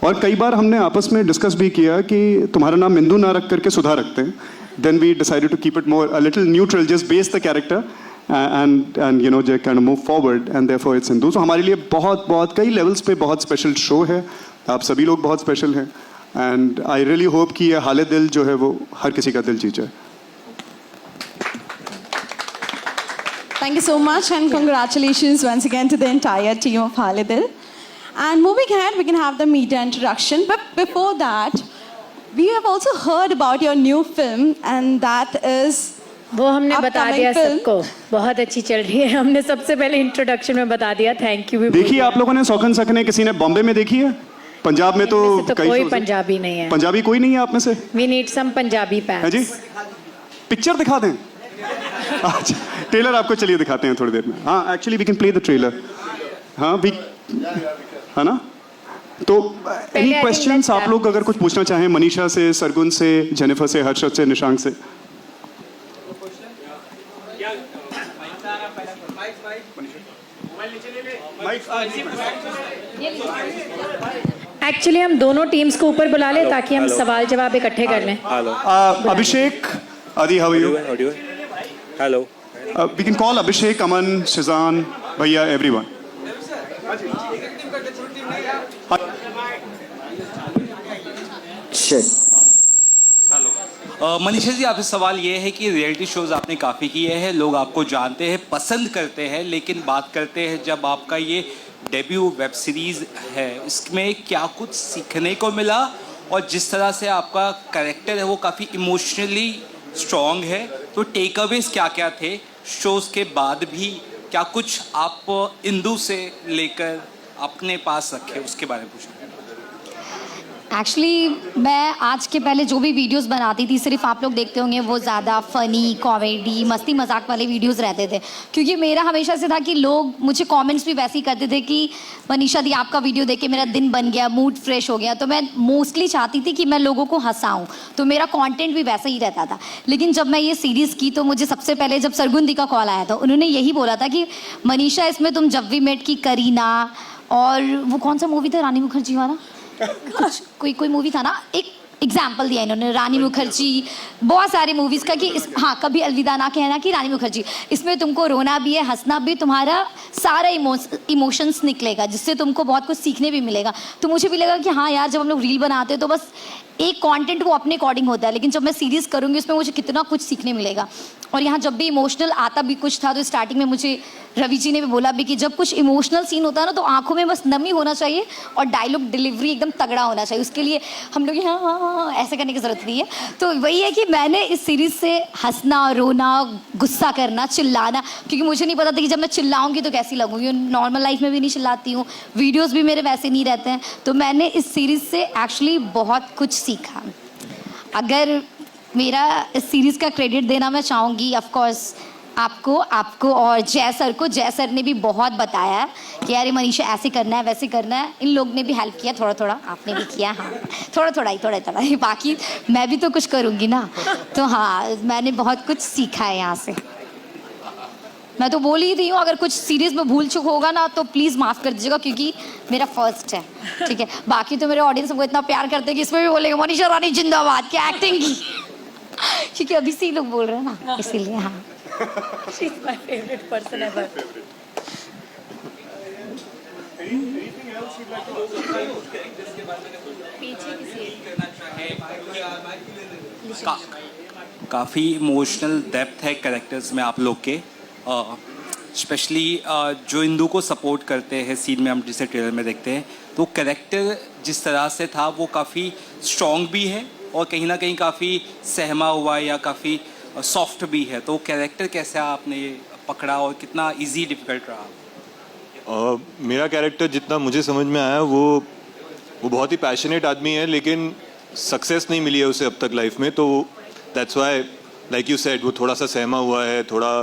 और कई बार हमने आपस में डिस्कस भी किया कि तुम्हारा नाम इंदु ना रख करके सुधा रखते हैं। Then we decided to keep it more a little neutral, just base the character and kind of move forward, and therefore it's Hindu. So हमारे लिए बहुत कई लेवल्स पे बहुत स्पेशल शो है। आप सभी लोग बहुत स्पेशल हैं, एंड आई रियली होप कि ये हाले दिल जो है वो हर किसी का दिल जीत जाए। Thank you so much, and congratulations once again to the entire team of Hale Dil. And moving ahead, we can have the media introduction. But before that, we have also heard about your new film, and that is वो हमने बता दिया सबको, बहुत अच्छी चल रही है। हमने सबसे पहले इंट्रोडक्शन में बता दिया, थैंक यू भी। देखिए आप लोगों ने सौखन सकने, किसी ने बॉम्बे में देखी है? पंजाब में तो कोई पंजाबी नहीं है। पंजाबी कोई नहीं है आप में से? We need some Punjabi packs. है जी, पिक्चर दिखा दें? अच्छा, ट्रेलर आपको चलिए दिखाते हैं थोड़ी देर में। हाँ, actually we can play the trailer. हाँ भी, है ना? तो एनी क्वेश्चंस आप लोग अगर कुछ पूछना चाहें मनीषा से, सरगुन से, जेनिफर से, हर्षद से, निशांक से। एक्चुअली हम दोनों टीम्स को ऊपर बुला लें ताकि हम सवाल जवाब इकट्ठे कर लें। अभिषेक, Adi, how are you? Hello. We can call Abhishek, Aman, Shazan, Bhaiya, everyone. Hello Manisha ji, आपसे सवाल ये है कि रियलिटी शोज आपने काफ़ी किए हैं, लोग आपको जानते हैं, पसंद करते हैं, लेकिन बात करते हैं जब आपका ये डेब्यू वेब सीरीज़ है, इसमें क्या कुछ सीखने को मिला, और जिस तरह से आपका कैरेक्टर है वो काफ़ी इमोशनली स्ट्रॉन्ग है, तो टेक अवेज क्या क्या थे शोज़ के बाद भी? क्या कुछ आप इंदु से लेकर अपने पास रखे, उसके बारे में पूछना। एक्चुअली मैं आज के पहले जो भी वीडियोस बनाती थी, सिर्फ आप लोग देखते होंगे वो ज़्यादा फ़नी, कॉमेडी, मस्ती मजाक वाले वीडियोस रहते थे, क्योंकि मेरा हमेशा से था कि लोग मुझे कमेंट्स भी वैसे ही करते थे कि मनीषा दी आपका वीडियो देख के मेरा दिन बन गया, मूड फ्रेश हो गया। तो मैं मोस्टली चाहती थी कि मैं लोगों को हंसाऊँ, तो मेरा कॉन्टेंट भी वैसा ही रहता था। लेकिन जब मैं ये सीरीज़ की तो मुझे सबसे पहले जब सरगुन दी का कॉल आया था, उन्होंने यही बोला था कि मनीषा इसमें तुम जब वी मेट की करीना, और वो कौन सा मूवी था रानी मुखर्जी वाला, कोई मूवी था ना, एक एग्जाम्पल दिया इन्होंने रानी मुखर्जी, बहुत सारी मूवीज़ का कि हाँ कभी अलविदा ना कहना कि रानी मुखर्जी, इसमें तुमको रोना भी है, हंसना भी, तुम्हारा सारा इमोशंस निकलेगा, जिससे तुमको बहुत कुछ सीखने भी मिलेगा। तो मुझे भी लगा कि हाँ यार, जब हम लोग रील बनाते हैं तो बस एक कंटेंट वो अपने अकॉर्डिंग होता है, लेकिन जब मैं सीरीज़ करूँगी उसमें मुझे कितना कुछ सीखने मिलेगा। और यहाँ जब भी इमोशनल आता भी कुछ था तो स्टार्टिंग में मुझे रवि जी ने भी बोला भी कि जब कुछ इमोशनल सीन होता है ना तो आंखों में बस नमी होना चाहिए और डायलॉग डिलीवरी एकदम तगड़ा होना चाहिए, उसके लिए हम लोग हाँ हाँ हाँ ऐसे करने की ज़रूरत नहीं है। तो वही है कि मैंने इस सीरीज़ से हंसना, रोना, गुस्सा करना, चिल्लाना, क्योंकि मुझे नहीं पता था कि जब मैं चिल्लाऊंगी तो कैसी लगूंगी। नॉर्मल लाइफ में भी नहीं चिल्लाती हूँ, वीडियोज़ भी मेरे वैसे नहीं रहते हैं। तो मैंने इस सीरीज़ से एक्चुअली बहुत कुछ सीखा। अगर मेरा इस सीरीज़ का क्रेडिट देना मैं चाहूँगी ऑफ कोर्स आपको और जय सर को। जय सर ने भी बहुत बताया कि अरे मनीषा ऐसे करना है, वैसे करना है। इन लोग ने भी हेल्प किया थोड़ा थोड़ा, आपने भी किया, हाँ थोड़ा ही, बाकी मैं भी तो कुछ करूँगी ना। तो हाँ, मैंने बहुत कुछ सीखा है यहाँ से। मैं तो बोल ही रही हूँ, अगर कुछ सीरीज में भूल चूक होगा ना तो प्लीज़ माफ़ कर दीजिएगा, क्योंकि मेरा फर्स्ट है, ठीक है। बाकी तो मेरे ऑडियंस हमको इतना प्यार करते हैं कि इसमें भी बोलेंगे मनीषा रानी जिंदाबाद, क्या एक्टिंग की, क्योंकि अभी से ही लोग बोल रहे हैं ना, इसीलिए। हाँ, she is my favourite person ever. काफ़ी इमोशनल डेप्थ है कैरेक्टर्स में आप लोग के, स्पेशली जो इंदू को सपोर्ट करते हैं सीन में, हम जिसे ट्रेलर में देखते हैं, तो कैरेक्टर जिस तरह से था वो काफ़ी स्ट्रॉन्ग भी है और कहीं ना कहीं काफ़ी सहमा हुआ या काफ़ी सॉफ्ट भी है। तो कैरेक्टर कैसे आपने पकड़ा और कितना इजी डिफिकल्ट रहा? मेरा कैरेक्टर जितना मुझे समझ में आया वो बहुत ही पैशनेट आदमी है, लेकिन सक्सेस नहीं मिली है उसे अब तक लाइफ में। तो that's why like you said वो थोड़ा सा सहमा हुआ है, थोड़ा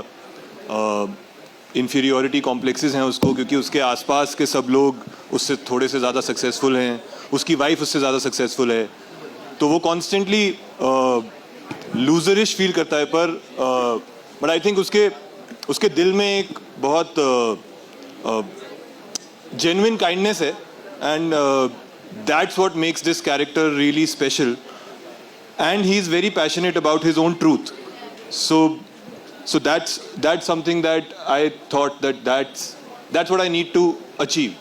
इन्फीरियोरिटी कॉम्प्लेक्सेस हैं उसको, क्योंकि उसके आसपास के सब लोग उससे थोड़े से ज़्यादा सक्सेसफुल हैं, उसकी वाइफ उससे ज़्यादा सक्सेसफुल है, तो वो कॉन्स्टेंटली लूजरिश फील करता है। बट आई थिंक उसके दिल में एक बहुत जेन्युइन काइंडनेस है, and that's what makes this character really special, and he is very passionate about his own truth. So that's something that I thought that's what I need to achieve.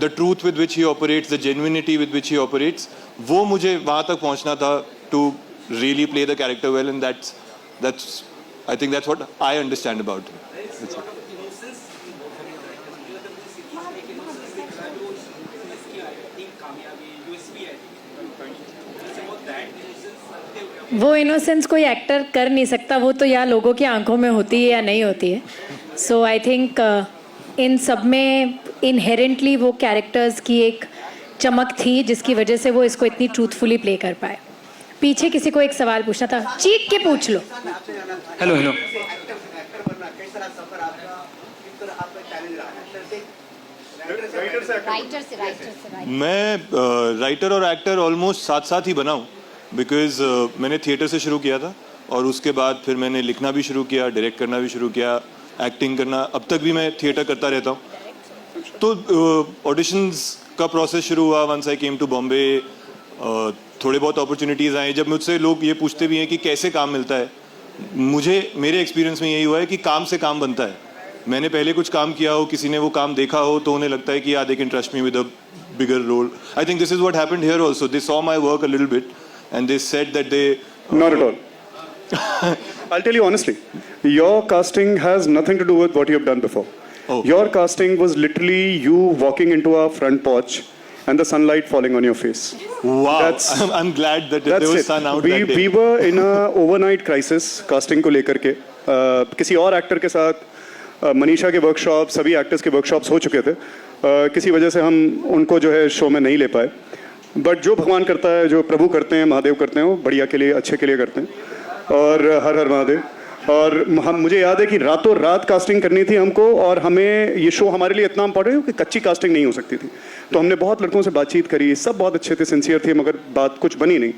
The truth with which he operates, the genuinity with which he operates, वो मुझे वहाँ तक पहुँचना था to really play the character well, and that's I think that's what I understand about him. That's it. वो innocence कोई actor कर नहीं सकता, वो तो या लोगों की आंखों में होती है या नहीं होती है। सो आई थिंक इन सब में इनहेरेंटली वो कैरेक्टर्स की एक चमक थी जिसकी वजह से वो इसको इतनी ट्रूथफुली प्ले कर पाए। पीछे किसी को एक सवाल पूछना था, चीख के पूछ लो। हेलो मैं राइटर और एक्टर ऑलमोस्ट साथ साथ ही बना हूँ, बिकॉज मैंने थिएटर से शुरू किया था और उसके बाद फिर मैंने लिखना भी शुरू किया, डायरेक्ट करना भी शुरू किया, एक्टिंग करना, अब तक भी मैं थिएटर करता रहता हूँ। तो ऑडिशंस का प्रोसेस शुरू हुआ once I came to Bombay, थोड़े बहुत अपॉर्चुनिटीज़ आए। जब मुझसे लोग ये पूछते भी हैं कि कैसे काम मिलता है, मेरे एक्सपीरियंस में यही हुआ है कि काम से काम बनता है। मैंने पहले कुछ काम किया हो, किसी ने वो काम देखा हो, तो उन्हें लगता है कि they can trust me with a bigger role. I think this is what happened here also. They saw my work a little bit and they said that they not at all. I'll tell you honestly, your casting has nothing to do with what you have done before. Your casting was literally you walking into our front porch and the sunlight falling on your face. Wow. I'm glad that there was sun out that day. We were in a overnight crisis casting को लेकर के, किसी और actor के साथ मनीषा के workshop, सभी actors के वर्कशॉप्स हो चुके थे। किसी वजह से हम उनको जो है शो में नहीं ले पाए, बट जो भगवान करता है, जो प्रभु करते हैं, महादेव करते हैं, वो बढ़िया के लिए, अच्छे के लिए करते हैं। और हर हर महादेव। और हम, मुझे याद है कि रातों रात कास्टिंग करनी थी हमको, और हमें ये शो हमारे लिए इतना इम्पोर्टेंट है कि कच्ची कास्टिंग नहीं हो सकती थी। तो हमने बहुत लड़कों से बातचीत करी, सब बहुत अच्छे थे, सिंसियर थे, मगर बात कुछ बनी नहीं।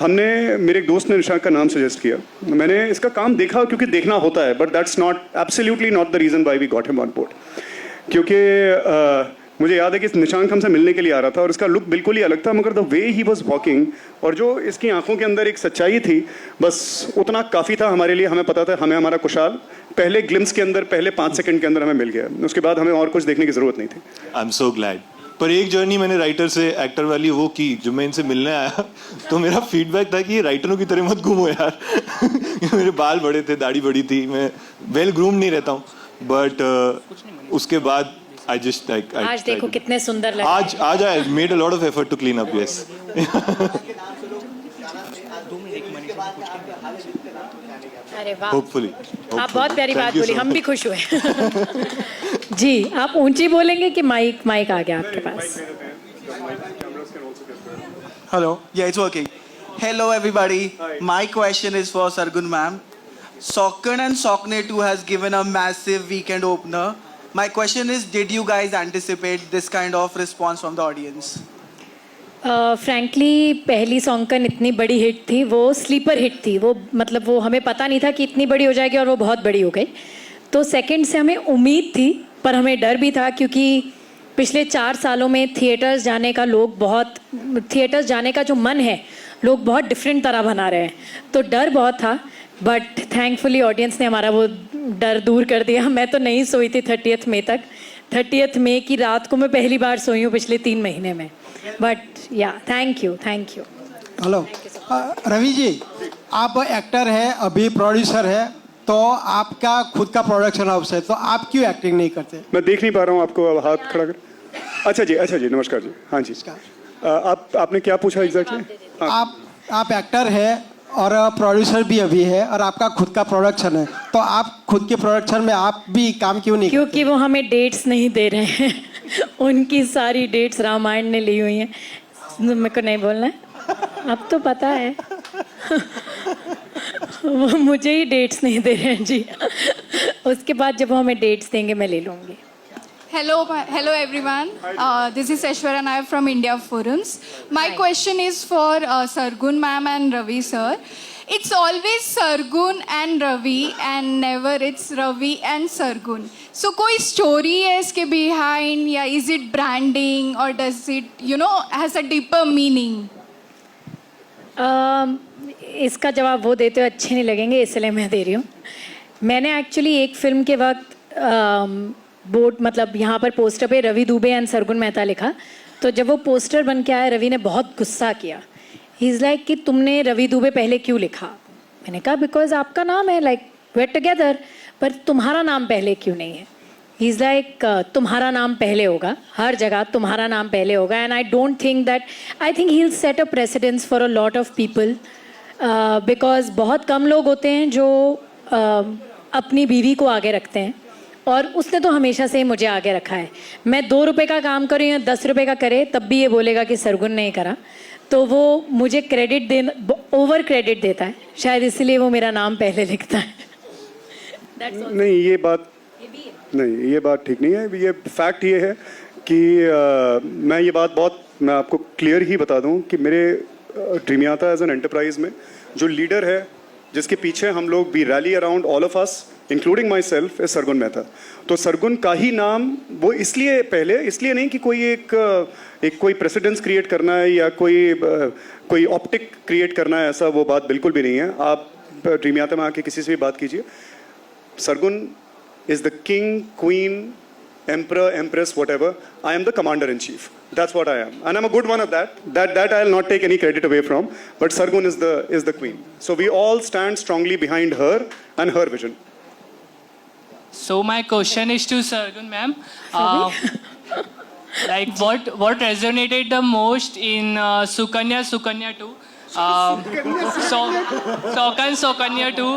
हमने, मेरे एक दोस्त ने निशांक का नाम सजेस्ट किया, मैंने इसका काम देखा क्योंकि देखना होता है, but that's not absolutely not the reason why we got him on board. क्योंकि मुझे याद है कि निशांक हमसे मिलने के लिए आ रहा था और इसका लुक बिल्कुल ही अलग था, मगर the way he was walking और जो इसकी आंखों के अंदर एक सच्चाई थी, बस उतना काफ़ी था हमारे लिए। हमें पता था हमें हमारा कुशाल पहले ग्लिम्स के अंदर, पहले 5 सेकंड के अंदर हमें मिल गया। उसके बाद हमें और कुछ देखने की ज़रूरत नहीं थी। I am so glad. पर एक जर्नी मैंने राइटर से एक्टर वाली वो की, जो मैं इनसे मिलने आया तो मेरा फीडबैक था कि ये राइटरों की तरह मत घूमो यार। मेरे बाल बड़े थे, दाढ़ी बड़ी थी, मैं वेल ग्रूम नहीं रहता हूँ, बट उसके बाद I just like आज देखो कितने सुंदर लग आज I made a lot of effort to clean up, yes. अरे वाह, Hopefully. आप बहुत प्यारी Thank बात you बोली, so हम भी खुश हुए। जी, आप ऊंची बोलेंगे कि माइक आ गया आपके पास? Hello, yeah, it's working. Hello, everybody. My question is for Sargun ma'am. Saukan and Saukne 2 has given a massive weekend opener. My question is, did you guys anticipate this kind of response from the audience? Frankly पहली सॉन्कन इतनी बड़ी hit थी, वो sleeper hit थी, वो मतलब वो हमें पता नहीं था कि इतनी बड़ी हो जाएगी, और वो बहुत बड़ी हो गई। तो सेकंड से हमें उम्मीद थी, पर हमें डर भी था, क्योंकि पिछले 4 सालों में थिएटर्स जाने का जो मन है, लोग बहुत डिफरेंट तरह बना रहे हैं, तो डर बहुत था। बट थैंकफुली ऑडियंस ने हमारा वो डर दूर कर दिया। मैं तो नहीं सोई थी 30th मई तक। 30th मई की रात को मैं पहली बार सोई हूँ पिछले 3 महीने में। बट या thank you. Hello Ravi ji, आप एक्टर हैं, अभी प्रोड्यूसर है, तो आपका खुद का प्रोडक्शन हाउस है, तो आप क्यों एक्टिंग नहीं करते? मैं देख नहीं पा रहा हूँ आपको, अब हाथ खड़ा कर। अच्छा जी, नमस्कार जी। हाँ जी, आपने क्या पूछा एग्जैक्टली? आप एक्टर है और प्रोड्यूसर भी अभी है, और आपका खुद का प्रोडक्शन है, तो आप खुद के प्रोडक्शन में आप भी काम क्यों नहीं? क्योंकि वो हमें डेट्स नहीं दे रहे हैं। उनकी सारी डेट्स रामायण ने ली हुई हैं। मेरे को नहीं बोलना है, अब तो पता है। वो मुझे ही डेट्स नहीं दे रहे हैं जी। उसके बाद जब वो हमें डेट्स देंगे मैं ले लूँगी। Hello everyone. This is Aishwarya Nair from India Forums. My question is for Sargun ma'am and Ravi sir. It's always Sargun and Ravi and never it's Ravi and Sargun. So कोई story है इसके behind, या is it branding or does it has a deeper meaning? इसका जवाब वो देते हुए अच्छे नहीं लगेंगे, इसलिए मैं दे रही हूँ। मैंने एक्चुअली एक फिल्म के वक्त बोर्ड, मतलब यहाँ पर पोस्टर पे रवि दुबे एंड सरगुन मेहता लिखा, तो जब वो पोस्टर बन के आया, रवि ने बहुत गुस्सा किया। ही इज़ लाइक कि तुमने रवि दुबे पहले क्यों लिखा? मैंने कहा बिकॉज आपका नाम है, लाइक वी आर टुगेदर, पर तुम्हारा नाम पहले क्यों नहीं है? ही इज़ लाइक तुम्हारा नाम पहले होगा, हर जगह तुम्हारा नाम पहले होगा। And I don't think that, I think he will set a precedence for a lot of people, because बहुत कम लोग होते हैं जो अपनी बीवी को आगे रखते हैं, और उसने तो हमेशा से ही मुझे आगे रखा है। मैं 2 रुपए का काम करूँ या 10 रुपए का करे, तब भी ये बोलेगा कि सरगुन ने करा। तो वो मुझे ओवर क्रेडिट देता है, शायद इसलिए वो मेरा नाम पहले लिखता है। नहीं, ये बात ठीक नहीं है। ये फैक्ट ये है कि मैं आपको क्लियर ही बता दूं कि मेरे ड्रीमियाता एज एन एंटरप्राइज में जो लीडर है, जिसके पीछे हम लोग we rally around all of us including myself, is Sargun Mehta. तो सरगुन का ही नाम वो इसलिए नहीं कि कोई प्रेसिडेंस क्रिएट करना है या कोई ऑप्टिक क्रिएट करना है, ऐसा वो बात बिल्कुल भी नहीं है। आप ड्रीमियाता में आके किसी से भी बात कीजिए, Sargun is the king, queen, emperor, empress, whatever. I am the commander in chief. That's what I am, and I'm a good one at that. That I'll not take any credit away from. But Sargun is the queen. So we all stand strongly behind her and her vision. So my question is to Sargun ma'am. Like what resonated the most in Sukanya 2? Sokanya 2.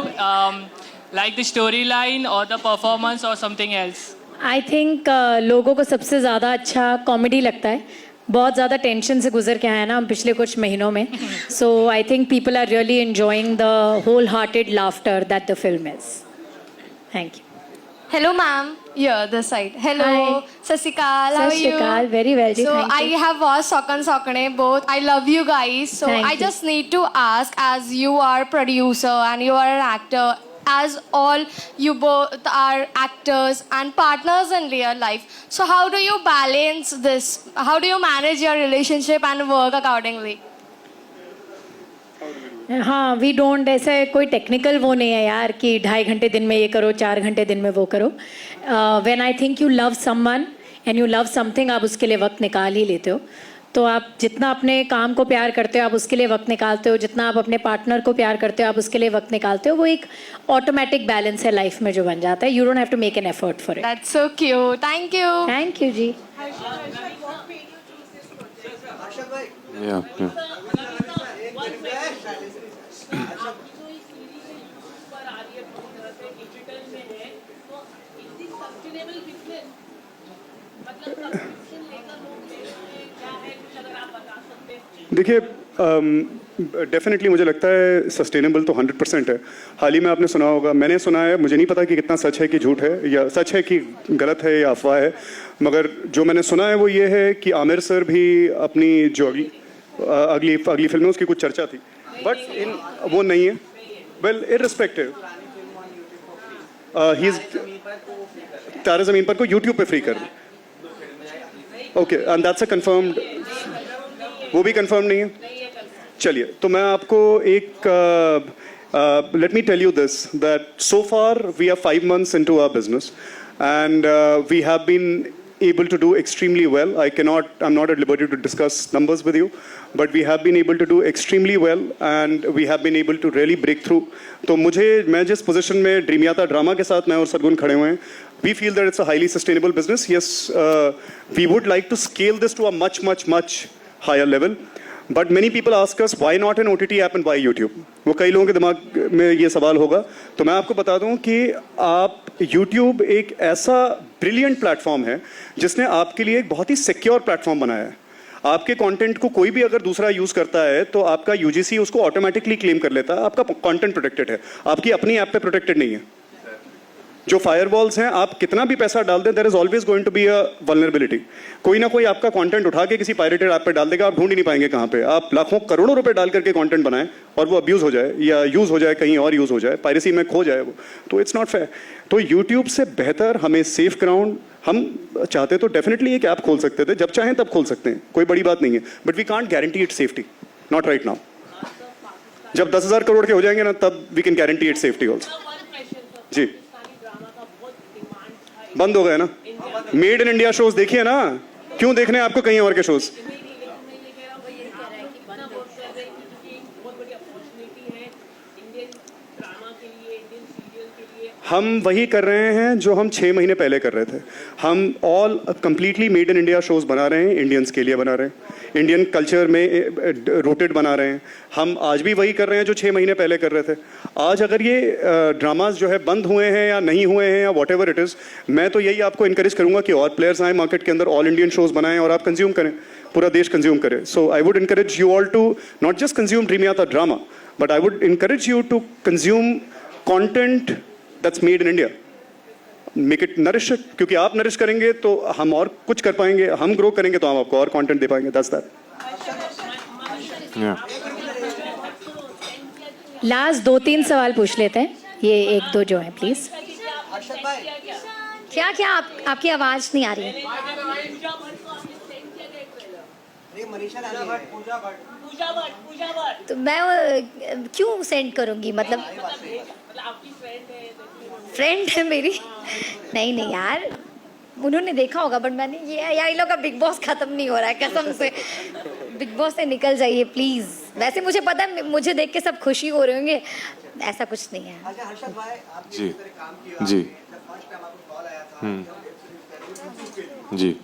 like the storyline or the performance or something else? I think लोगों को सबसे ज़्यादा अच्छा comedy लगता है. बहुत ज़्यादा tension से गुजर के आए हैं ना हम पिछले कुछ महीनों में. So I think people are really enjoying the whole hearted laughter that the film is. Thank you. Hello, ma'am. Yeah, this side. Hello, Hi. Sasikal. How are you? Sasikal, very well. So Thank I you. have watched Sokan Sokane both. I love you guys. So Thank I you. just need to ask, as you are producer and you are an actor, as all you both are actors and partners in real life. So how do you balance this? How do you manage your relationship and work accordingly? हाँ, we don't, ऐसा कोई technical वो नहीं है यार कि 2.5 घंटे दिन में ये करो, 4 घंटे दिन में वो करो. When I think you love someone and you love something, आप उसके लिए वक्त निकाल ही लेते हो. तो आप जितना अपने काम को प्यार करते हो आप उसके लिए वक्त निकालते हो, जितना आप अपने पार्टनर को प्यार करते हो आप उसके लिए वक्त निकालते हो. वो एक ऑटोमेटिक बैलेंस है लाइफ में जो बन जाता है. You don't have to make an effort for it. That's so cute. Thank you. Thank you जी. Yeah. देखिए डेफिनेटली मुझे लगता है सस्टेनेबल तो 100% है. हाल ही में आपने सुना होगा, मैंने सुना है, मुझे नहीं पता कि कितना सच है कि झूठ है, या सच है कि गलत है या अफवाह है, मगर जो मैंने सुना है वो ये है कि आमिर सर भी अपनी जो अगली फिल्म में उसकी कुछ चर्चा थी, बट वो नहीं है. वेल इररिस्पेक्टिव, ही इज तारे ज़मीन पर को यूट्यूब पे फ्री कर. Okay, and that's a confirmed, वो भी कंफर्म नहीं है. चलिए, तो मैं आपको एक let me tell you this, that so far we are 5 months into our business and we have been able to do extremely well. I'm not at liberty to discuss numbers with you, but we have been able to do extremely well and we have been able to really break through. तो मैं जिस position में dream यात्रा drama के साथ मैं और सरगुन खड़े हुए हैं, we feel that it's a highly sustainable business. Yes, we would like to scale this to a much higher level. But many people ask us, why not an OTT app and why YouTube? वो कई लोगों के दिमाग में ये सवाल होगा. तो मैं आपको बता दूं कि आप YouTube एक ऐसा ब्रिलियंट प्लेटफॉर्म है जिसने आपके लिए एक बहुत ही सिक्योर प्लेटफॉर्म बनाया है. आपके कंटेंट को कोई भी अगर दूसरा यूज करता है तो आपका UGC उसको ऑटोमेटिकली क्लेम कर लेता है. आपका कंटेंट प्रोटेक्टेड है, आपकी अपनी ऐप पे प्रोटेक्टेड नहीं है. जो फायरवॉल्स हैं, आप कितना भी पैसा डाल दें, there is always going to be a vulnerability. कोई ना कोई आपका कंटेंट उठा के किसी पायरेटेड ऐप पे डाल देगा, आप ढूंढ ही नहीं पाएंगे कहाँ पे. आप लाखों करोड़ों रुपए डाल करके कंटेंट बनाएं और वो अब्यूज हो जाए या यूज हो जाए, कहीं और यूज हो जाए, पायरेसी में खो जाए वो, तो इट्स नॉट फेयर. तो यूट्यूब से बेहतर हमें सेफ ग्राउंड, हम चाहते तो डेफिनेटली एक ऐप खोल सकते थे, जब चाहें तब खोल सकते हैं, कोई बड़ी बात नहीं है, but we can't guarantee it safety, not right now. जब 10,000 करोड़ के हो जाएंगे ना, तब we can guarantee it safety also. जी, बंद हो गए ना. मेड इन इंडिया शोज देखिए ना, क्यों देखने आपको कहीं और के शोज? हम वही कर रहे हैं जो हम 6 महीने पहले कर रहे थे. हम all completely made in India shows बना रहे हैं, इंडियंस के लिए बना रहे हैं, इंडियन कल्चर में रूटेड बना रहे हैं. हम आज भी वही कर रहे हैं जो 6 महीने पहले कर रहे थे. आज अगर ये ड्रामाज जो है बंद हुए हैं या नहीं हुए हैं या वॉट एवर इट इज़, मैं तो यही आपको इनकरेज करूंगा कि और प्लेयर्स आए मार्केट के अंदर, ऑल इंडियन शोज बनाएं और आप कंज्यूम करें, पूरा देश कंज्यूम करे. So I would encourage you all to not just consume Dreamiyata drama, but I would encourage you to consume content that's made in India. Make it nourish, क्योंकि आप nourish करेंगे तो हम और कुछ कर पाएंगे, हम ग्रो करेंगे तो हम आपको और कंटेंट दे पाएंगे. That's that. लास्ट 2-3 सवाल पूछ लेते हैं, ये 1-2 जो है प्लीज. क्या आपकी आवाज नहीं आ रही है. तो मैं क्यों सेंड करूंगी, मतलब फ्रेंड है मेरी. नहीं यार, उन्होंने देखा होगा, बट मैंने ये यार, इन लोग का बिग बॉस खत्म नहीं हो रहा है कसम से. बिग बॉस से निकल जाइए प्लीज. वैसे मुझे पता है, मुझे देख के सब खुशी हो रहे होंगे, ऐसा कुछ नहीं है. जी जी जी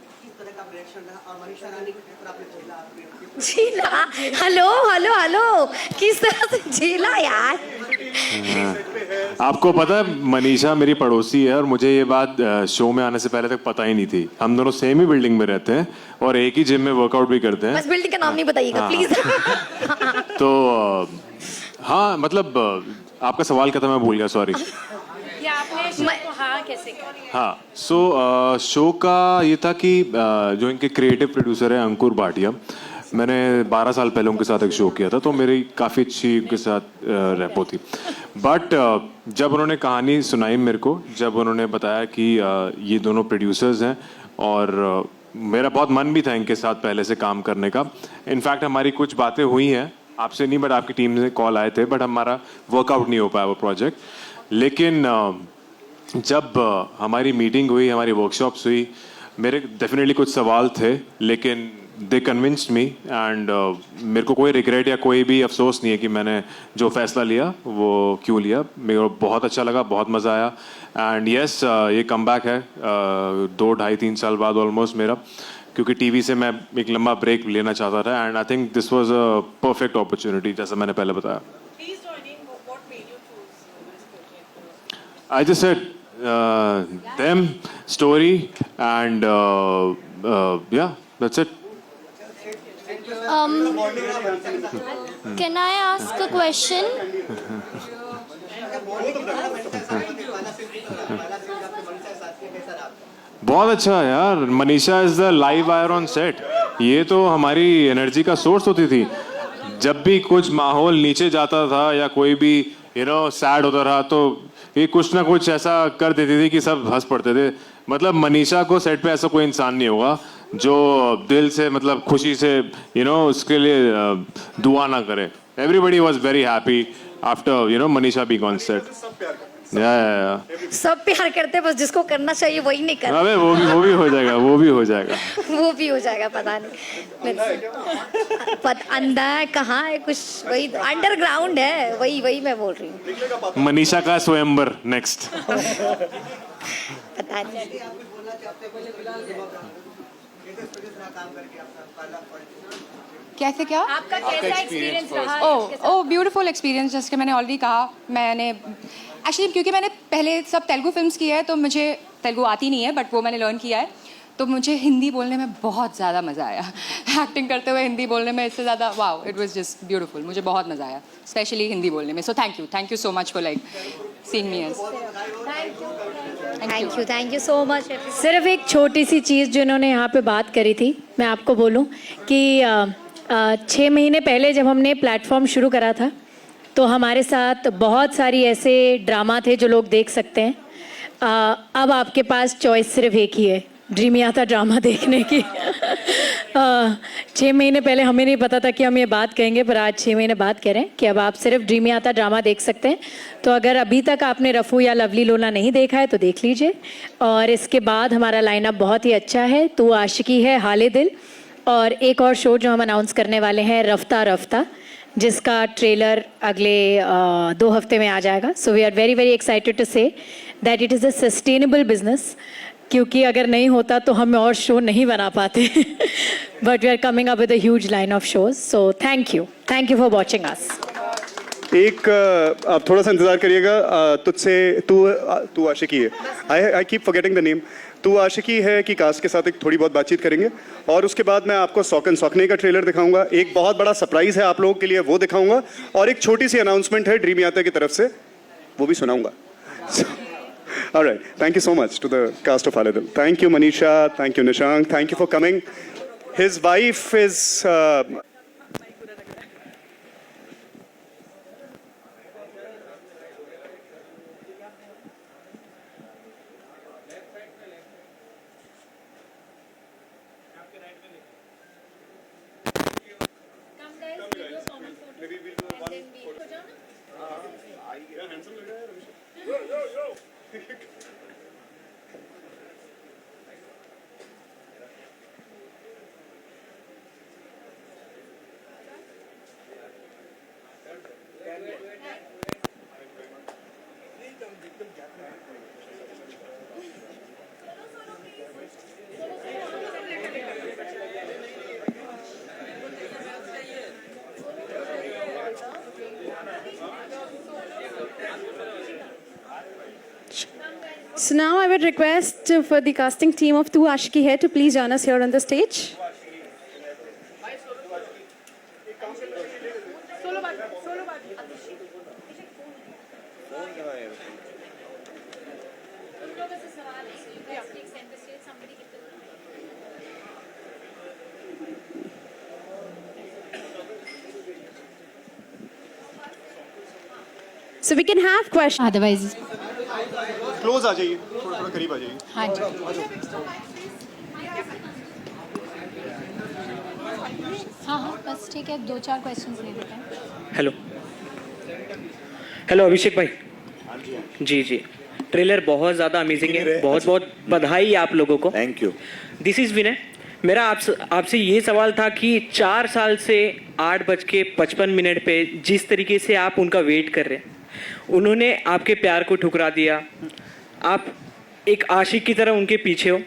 झीला, हेलो किस तरह से झीला यार. आपको पता है मनीषा मेरी पड़ोसी है और मुझे ये बात शो में आने से पहले तक पता ही नहीं थी। हम दोनों सेम ही बिल्डिंग में रहते हैं और एक ही जिम में वर्कआउट भी करते हैं। बस बिल्डिंग का नाम नहीं बताइएगा हाँ। प्लीज। तो हाँ मतलब आपका सवाल क्या था मैं भूल गया, सॉरी। आपने शो को हाँ कैसे किया? हाँ सो शो का ये था कि जो इनके क्रिएटिव प्रोड्यूसर है अंकुर भाटिया, मैंने 12 साल पहले उनके साथ एक शो किया था तो मेरी काफ़ी अच्छी उनके साथ रैपो थी। बट जब उन्होंने कहानी सुनाई मेरे को, जब उन्होंने बताया कि ये दोनों प्रोड्यूसर्स हैं और मेरा बहुत मन भी था इनके साथ पहले से काम करने का। इनफैक्ट हमारी कुछ बातें हुई हैं, आपसे नहीं बट आपकी टीम से कॉल आए थे, बट हमारा वर्कआउट नहीं हो पाया वो प्रोजेक्ट। लेकिन जब हमारी मीटिंग हुई, हमारी वर्कशॉप्स हुई, मेरे डेफिनेटली कुछ सवाल थे लेकिन दे कन्विंस्ड मी एंड मेरे को कोई रिग्रेट या कोई भी अफसोस नहीं है कि मैंने जो फैसला लिया वो क्यों लिया। मेरे को बहुत अच्छा लगा, बहुत मज़ा आया एंड यस ये कम बैक है 2, 2.5, 3 साल बाद ऑलमोस्ट मेरा, क्योंकि टीवी से मैं एक लंबा ब्रेक लेना चाहता था and I think this was a perfect opportunity जैसा मैंने पहले बताया। I just said them, story and yeah, that's it. Can I ask a question? बहुत अच्छा यार, Manisha is the live wire on set. ये तो हमारी एनर्जी का सोर्स होती थी। जब भी कुछ माहौल नीचे जाता था या कोई भी सैड होता रहा तो ये कुछ ना कुछ ऐसा कर देती थी कि सब हंस पड़ते थे। मतलब मनीषा को सेट पे ऐसा कोई इंसान नहीं होगा जो दिल से मतलब खुशी से उसके लिए दुआ ना करे। Everybody was very happy after Manisha being on set. सब प्यार करते हैं, बस जिसको करना चाहिए वही नहीं करता। अबे वो भी हो जाएगा, वो भी हो जाएगा। वो भी हो जाएगा, पता नहीं अंधा है कहाँ है, कुछ वही अंडरग्राउंड है, वही मैं बोल रही हूँ। मनीषा का स्वयंवर नेक्स्ट। पता नहीं। कैसे क्या आपका कैसा एक्सपीरियंस रहा? ओ ब्यूटीफुल एक्सपीरियंस। जैसे कि मैंने ऑलरेडी कहा, मैंने एक्चुअली क्योंकि मैंने पहले सब तेलुगु फिल्म्स की है तो मुझे तेलुगु आती नहीं है, बट वो मैंने लर्न किया है, तो मुझे हिंदी बोलने में बहुत ज़्यादा मज़ा आया। एक्टिंग करते हुए हिंदी बोलने में इससे ज़्यादा wow, it was just beautiful. मुझे बहुत मज़ा आया स्पेशली हिंदी बोलने में। So thank you so much for like seeing me as. Thank you so much. सिर्फ एक छोटी सी चीज़ जो इन्होंने यहाँ पे बात करी थी, मैं आपको बोलूँ कि 6 महीने पहले जब हमने प्लेटफॉर्म शुरू करा था तो हमारे साथ बहुत सारी ऐसे ड्रामा थे जो लोग देख सकते हैं। अब आपके पास चॉइस सिर्फ एक ही है, ड्रीमियाता ड्रामा देखने की। 6 महीने पहले हमें नहीं पता था कि हम ये बात कहेंगे, पर आज 6 महीने बाद कह रहे हैं कि अब आप सिर्फ ड्रीमियाता ड्रामा देख सकते हैं। तो अगर अभी तक आपने रफ़ू या लवली लोला नहीं देखा है तो देख लीजिए। और इसके बाद हमारा लाइनअप बहुत ही अच्छा है। तू आशिकी है, हाले दिल, और एक और शो जो हम अनाउंस करने वाले हैं रफ्ता रफ्ता, जिसका ट्रेलर अगले 2 हफ्ते में आ जाएगा। So we are very very excited to say that it is a sustainable business, क्योंकि अगर नहीं होता तो हम और शो नहीं बना पाते। But we are coming up with a huge line of shows. So thank you for watching us. एक आप थोड़ा सा इंतजार करिएगा। तुझसे तू आशिकी है, I keep forgetting the name. तू आशिकी है कि कास्ट के साथ एक थोड़ी बहुत बातचीत करेंगे और उसके बाद मैं आपको सौकन सौकने का ट्रेलर दिखाऊंगा। एक बहुत बड़ा सरप्राइज है आप लोगों के लिए, वो दिखाऊंगा, और एक छोटी सी अनाउंसमेंट है ड्रीमियाता की तरफ से, वो भी सुनाऊंगा। Alright, thank you so much to the cast of Haledil. Thank you Manisha, thank you Nishank, thank you for coming. His wife is So now I would request for the casting team of 2 Ashiki here to please join us here on the stage. So we can have questions. Otherwise, close आ जाइए, थोड़ा थोड़ा करीब आ जाइए. हाँ जी. हाँ हाँ बस ठीक है, 2-4 क्वेश्चंस ले लेते हैं. हेलो हेलो अभिषेक भाई. जी जी, ट्रेलर बहुत ज़्यादा अमेजिंग है. बहुत बहुत बधाई आप लोगों को. Thank you. दिस इज़ विनय. मेरा आपसे ये सवाल था कि 4 साल से 8:55 पे जिस तरीके से आप उनका वेट कर रहे हैं, उन्होंने आपके प्यार को ठुकरा दिया. आप एक आशिक की तरह उनके पीछे हो.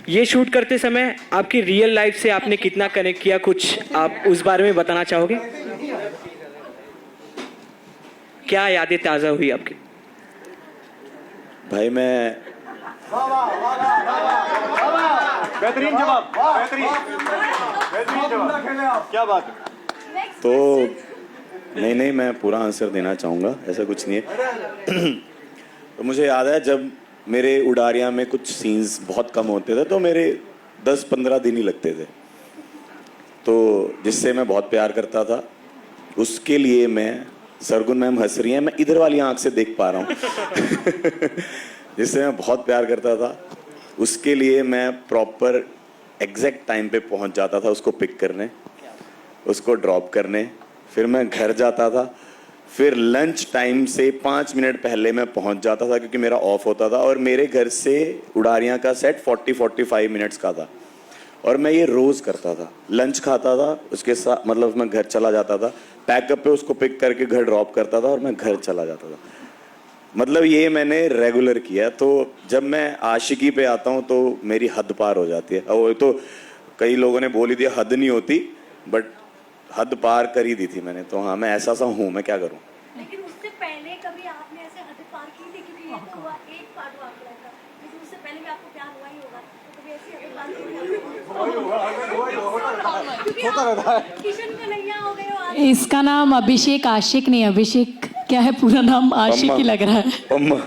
ये शूट करते समय आपकी रियल लाइफ से आपने कितना कनेक्ट किया, कुछ आप उस बारे में बताना चाहोगे? क्या यादें ताज़ा हुई आपकी? भाई मैं बेहतरीन जवाब, बेहतरीन जवाब. क्या बात है. तो नहीं मैं पूरा आंसर देना चाहूँगा, ऐसा कुछ नहीं है. तो मुझे याद है जब मेरे उडारियाँ में कुछ सीन्स बहुत कम होते थे तो मेरे 10-15 दिन ही लगते थे. तो जिससे मैं बहुत प्यार करता था, उसके लिए मैं, सरगुन मैम हंस रही हैं, मैं इधर वाली आंख से देख पा रहा हूँ. जिससे मैं बहुत प्यार करता था, उसके लिए मैं प्रॉपर एग्जैक्ट टाइम पे पहुँच जाता था उसको पिक करने, उसको ड्रॉप करने. फिर मैं घर जाता था, फिर लंच टाइम से 5 मिनट पहले मैं पहुंच जाता था क्योंकि मेरा ऑफ होता था. और मेरे घर से उडारियाँ का सेट 40-45 मिनट्स का था और मैं ये रोज़ करता था. लंच खाता था उसके साथ, मतलब मैं घर चला जाता था, पैकअप पे उसको पिक करके घर ड्रॉप करता था और मैं घर चला जाता था. मतलब ये मैंने रेगुलर किया. तो जब मैं आशिकी पे आता हूँ तो मेरी हद पार हो जाती है. और तो कई लोगों ने बोली थी हद नहीं होती, बट हद पार कर ही दी थी मैंने. तो हाँ, मैं ऐसा सा हूँ, मैं क्या करूँ. लेकिन उससे पहले कभी आपने ऐसे हद पार की थी? क्योंकि ये तो हुआ एक पार्ट हुआ आपका, लेकिन उससे पहले भी आपको प्यार हुआ ही होगा, तो कभी ऐसी हद पार की? किशन कन्हैया हो गए हो आज. इसका नाम अभिषेक आशिक नहीं, अभिषेक क्या है पूरा नाम, आशिक ही लग रहा है. पम्मा.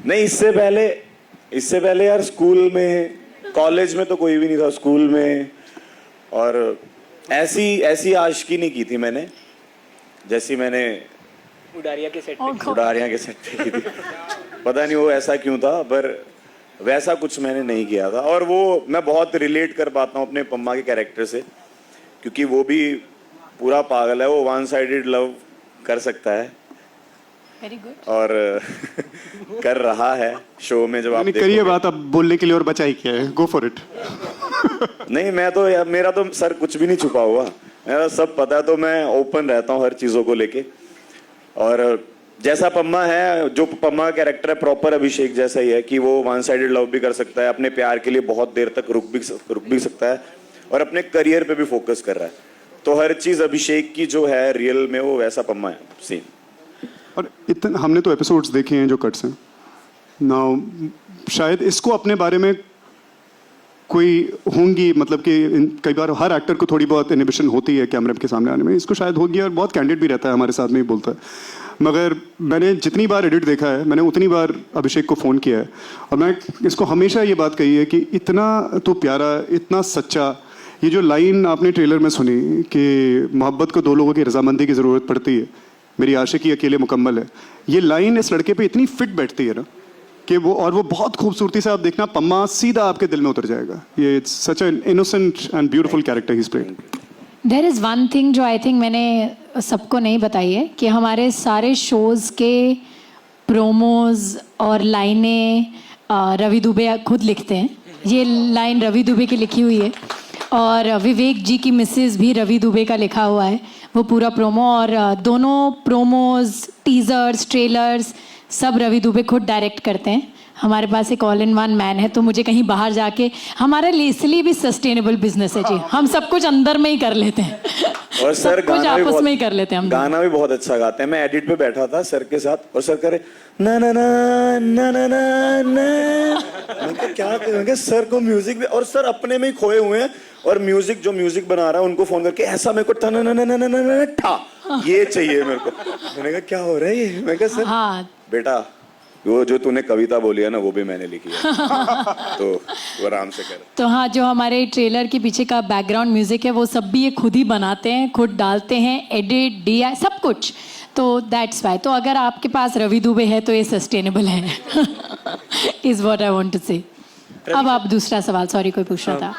नहीं, इससे पहले यार स्कूल में, कॉलेज में तो कोई भी नहीं था, स्कूल में. और ऐसी आशिकी नहीं की थी मैंने जैसी मैंने उडारिया के सेट पे की थी. पता नहीं वो ऐसा क्यों था, पर वैसा कुछ मैंने नहीं किया था. और वो मैं बहुत रिलेट कर पाता हूँ अपने पम्मा के कैरेक्टर से, क्योंकि वो भी पूरा पागल है. वो 1 साइडेड लव कर सकता है. Very good. और कर रहा है शो में. जब आप करिए बात, अब बोलने के लिए और बचा ही क्या है. Go for it. नहीं, मैं तो यार, मेरा तो सर कुछ भी नहीं छुपा हुआ, मेरा सब पता है. तो मैं ओपन रहता हूँ हर चीज़ों को लेके. और जैसा पम्मा है, जो पम्मा का कैरेक्टर है प्रॉपर अभिषेक जैसा ही है कि वो 1 साइडेड लव भी कर सकता है, अपने प्यार के लिए बहुत देर तक रुक भी सकता है और अपने करियर पे भी फोकस कर रहा है. तो हर चीज़ अभिषेक की जो है रियल में, वो वैसा पम्मा है सेम. और इतना हमने तो एपिसोड्स देखे हैं जो कट्स हैं. नाउ शायद इसको अपने बारे में कोई होंगी, मतलब कि कई बार हर एक्टर को थोड़ी बहुत इनहिबिशन होती है कैमरे के सामने आने में. इसको शायद होगी और बहुत कैंडिड भी रहता है, हमारे साथ में ही बोलता है. मगर मैंने जितनी बार एडिट देखा है, मैंने उतनी बार अभिषेक को फ़ोन किया है और मैं इसको हमेशा ये बात कही है कि इतना तो प्यारा, इतना सच्चा. ये जो लाइन आपने ट्रेलर में सुनी कि मोहब्बत को 2 लोगों की रजामंदी की ज़रूरत पड़ती है, मेरी आशिकी अकेले मुकम्मल है, ये लाइन इस लड़के पे इतनी फिट बैठती है ना कि वो बहुत खूबसूरती से आप देखना, पम्मा सीधा आपके दिल में उतर जाएगा. ये it's such an innocent and beautiful character he is playing. There is one thing जो आई थिंक मैंने सबको नहीं बताई है कि हमारे सारे शोज़ के प्रोमोज और लाइनें रवि दुबे खुद लिखते हैं. ये लाइन रवि दुबे की लिखी हुई है और विवेक जी की मिसेज भी रवि दुबे का लिखा हुआ है वो पूरा प्रोमो. और दोनों प्रोमोज, टीजर्स, ट्रेलर्स सब रवि दुबे खुद डायरेक्ट करते हैं। हमारे पास एक ऑल इन वन मैन है, तो मुझे कहीं बाहर जाके, हमारे लिए इसलिए भी सस्टेनेबल बिजनेस है जी, हम सब कुछ अंदर में ही कर लेते हैं और सर कुछ आपस में ही कर लेते हैं हम। गाना भी बहुत अच्छा गाते हैं। मैं एडिट पे बैठा था सर के साथ और सर करे ना ना ना ना ना ना ना, मैं कहा क्या करूं? मैं कहा सर को म्यूजिक भी, और सर अपने में ही खोए हुए हैं और म्यूजिक जो म्यूजिक बना रहा है उनको फोन करके ऐसा मेरे को ना ना ना ना ना ना ठा ये चाहिए मेरे को। मैंने कहा क्या हो रहा है ये? मैं कहा सर बेटा वो जो तूने कविता बोली है ना वो भी मैंने लिखी है तो वो आराम से कर। तो हाँ, जो हमारे ट्रेलर के पीछे का बैकग्राउंड म्यूजिक है वो सब भी ये खुद ही बनाते हैं, खुद डालते हैं, एडिट DI सब कुछ, तो दैट्स वाई। तो अगर आपके पास रवि दुबे है तो ये सस्टेनेबल है is what I want to say. अब आप दूसरा सवाल, सॉरी कोई पूछ रहा था।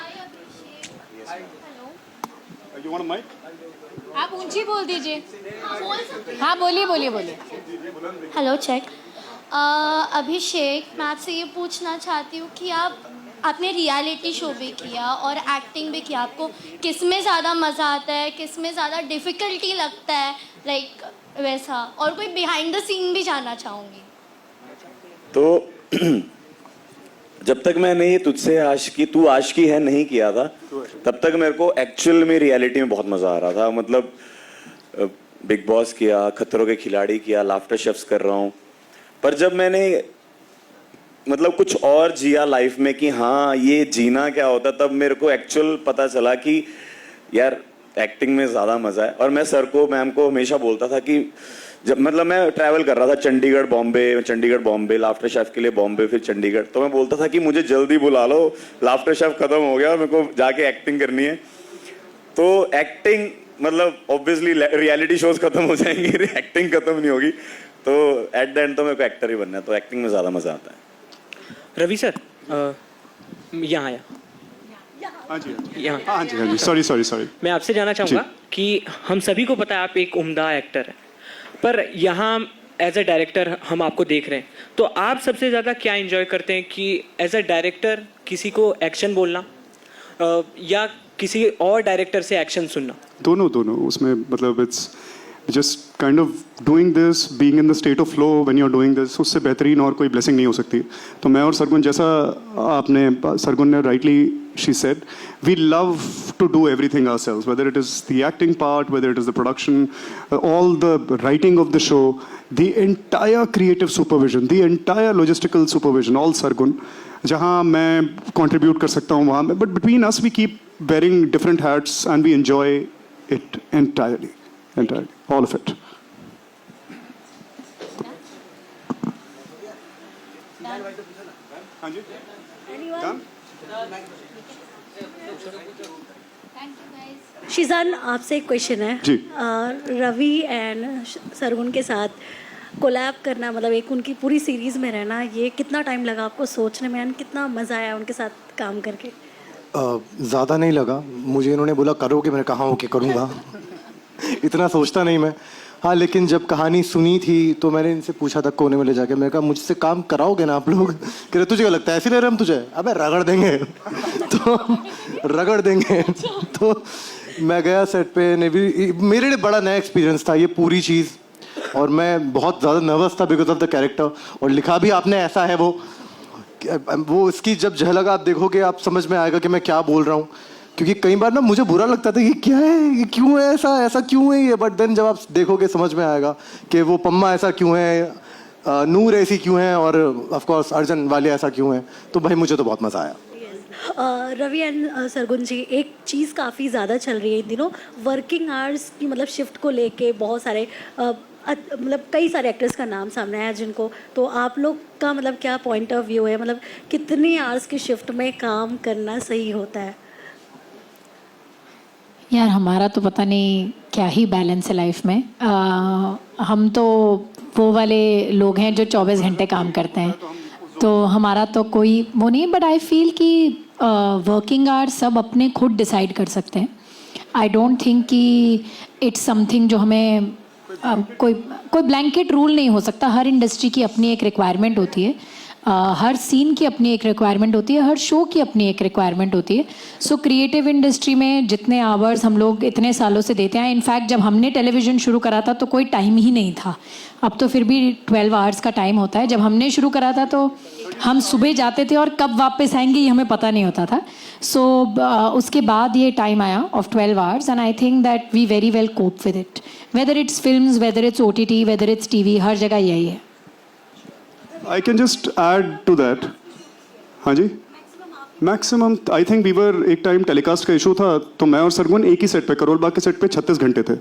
आप ऊंची बोल दीजिए। हाँ बोलिए बोलिए बोलिए। Hello check. अभिषेक, मैं आपसे ये पूछना चाहती हूँ कि आपने रियलिटी शो भी किया और एक्टिंग भी किया, आपको किस में ज़्यादा मज़ा आता है, किस में ज़्यादा डिफ़िकल्टी लगता है, लाइक वैसा, और कोई बिहाइंड द सीन भी जानना चाहूँगी। तो जब तक मैंने ये तुझसे आशिकी तू आशिकी है नहीं किया था तब तक मेरे को एक्चुअल में रियलिटी में बहुत मजा आ रहा था। मतलब बिग बॉस किया, खतरों के खिलाड़ी किया, लाफ्टर शेफ्स कर रहा हूँ, पर जब मैंने मतलब कुछ और जिया लाइफ में कि हाँ ये जीना क्या होता, तब मेरे को एक्चुअल पता चला कि यार एक्टिंग में ज़्यादा मज़ा है। और मैं सर को, मैम को हमेशा बोलता था कि जब मतलब मैं ट्रैवल कर रहा था चंडीगढ़ बॉम्बे, लाफ्टर शेफ के लिए बॉम्बे, फिर चंडीगढ़, तो मैं बोलता था कि मुझे जल्दी बुला लो, लाफ्टर शेफ खत्म हो गया, मेरे को जाके एक्टिंग करनी है। तो एक्टिंग मतलब ऑब्वियसली रियलिटी शोज खत्म हो जाएंगे, एक्टिंग खत्म नहीं होगी, तो एट द एंड तो मेरे को एक्टर ही बनना है, तो एक्टिंग में ज़्यादा मज़ा आता है। रवि सर यहाँ सॉरी मैं आपसे जानना चाहूँगा कि हम सभी को पता है आप एक उम्दा एक्टर हैं, पर यहाँ एज अ डायरेक्टर हम आपको देख रहे हैं, तो आप सबसे ज़्यादा क्या एंजॉय करते हैं कि एज अ डायरेक्टर किसी को एक्शन बोलना या किसी और डायरेक्टर से एक्शन सुनना? दोनों उसमें मतलब it's just kind of doing this, being in the state of flow when you are doing this, उससे बेहतरीन और कोई ब्लेसिंग नहीं हो सकती। तो मैं और सरगुन, जैसा सरगुन ने rightly she said, we love to do everything ourselves, whether it is the acting part, whether it is the production, all the writing of the show, the entire creative supervision, the entire logistical supervision, all Sargun. जहाँ मैं contribute कर सकता हूँ वहाँ में, but between us we keep wearing different hats and we enjoy it entirely, all of it. Sheezan, आपसे एक question है जी। रवि एंड सरगुन के साथ कोलैब करना, मतलब एक उनकी पूरी सीरीज में रहना, ये कितना टाइम लगा आपको सोचने में, एंड कितना मज़ा आया उनके साथ काम करके? ज़्यादा नहीं लगा मुझे, इन्होंने बोला करोगे, मैंने कहा ओके करूँगा इतना सोचता नहीं मैं। हाँ, लेकिन जब कहानी सुनी थी तो मैंने इनसे पूछा था कोने में ले जाके, मैंने कहा मुझसे काम कराओगे ना आप लोग? कह रहे तुझे क्या लगता है ऐसे ले रहे हम तुझे? अबे रगड़ देंगे तो रगड़ देंगे तो मैं गया सेट पे, ने भी मेरे लिए बड़ा नया एक्सपीरियंस था ये पूरी चीज़, और मैं बहुत ज़्यादा नर्वस था बिकॉज ऑफ द कैरेक्टर। और लिखा भी आपने ऐसा है, वो इसकी जब झलक आप देखोगे आप समझ में आएगा कि मैं क्या बोल रहा हूँ, क्योंकि कई बार ना मुझे बुरा लगता था कि क्या है ये, क्यों है ऐसा क्यों है ये, बट देन जब आप देखोगे समझ में आएगा कि वो पम्मा ऐसा क्यों है, नूर ऐसी क्यों है, और ऑफ कोर्स अर्जुन वाले ऐसा क्यों है। तो भाई मुझे तो बहुत मज़ा आया। रवि एंड सरगुन जी, एक चीज़ काफ़ी ज़्यादा चल रही है इन दिनों, वर्किंग आवर्स की मतलब शिफ्ट को लेके बहुत सारे मतलब कई सारे एक्टर्स का नाम सामने आया जिनको, तो आप लोग का मतलब क्या पॉइंट ऑफ व्यू है, मतलब कितनी आवर्स की शिफ्ट में काम करना सही होता है? यार हमारा तो पता नहीं क्या ही बैलेंस है लाइफ में। हम तो वो वाले लोग हैं जो 24 घंटे काम करते हैं, तो हमारा तो कोई वो नहीं, बट आई फील कि वर्किंग आवर्स सब अपने खुद डिसाइड कर सकते हैं। आई डोंट थिंक कि इट्स समथिंग जो हमें कोई ब्लैंकेट रूल नहीं हो सकता, हर इंडस्ट्री की अपनी एक रिक्वायरमेंट होती है। हर सीन की अपनी एक रिक्वायरमेंट होती है, हर शो की अपनी एक रिक्वायरमेंट होती है. सो क्रिएटिव इंडस्ट्री में जितने आवर्स हम लोग इतने सालों से देते हैं, इनफैक्ट जब हमने टेलीविज़न शुरू करा था तो कोई टाइम ही नहीं था. अब तो फिर भी 12 आवर्स का टाइम होता है. जब हमने शुरू करा था तो हम सुबह जाते थे और कब वापस आएंगे ये हमें पता नहीं होता था. सो उसके बाद ये टाइम आया of 12 hours and I think that we very well cope with it. Whether it's films, whether it's OTT, whether it's TV, हर जगह यही है. I can just add to that. हाँ जी, maximum I think we were, एक time telecast का issue था तो मैं और सरगुन एक ही सेट पे, करोल बाग के सेट पे 36 घंटे थे,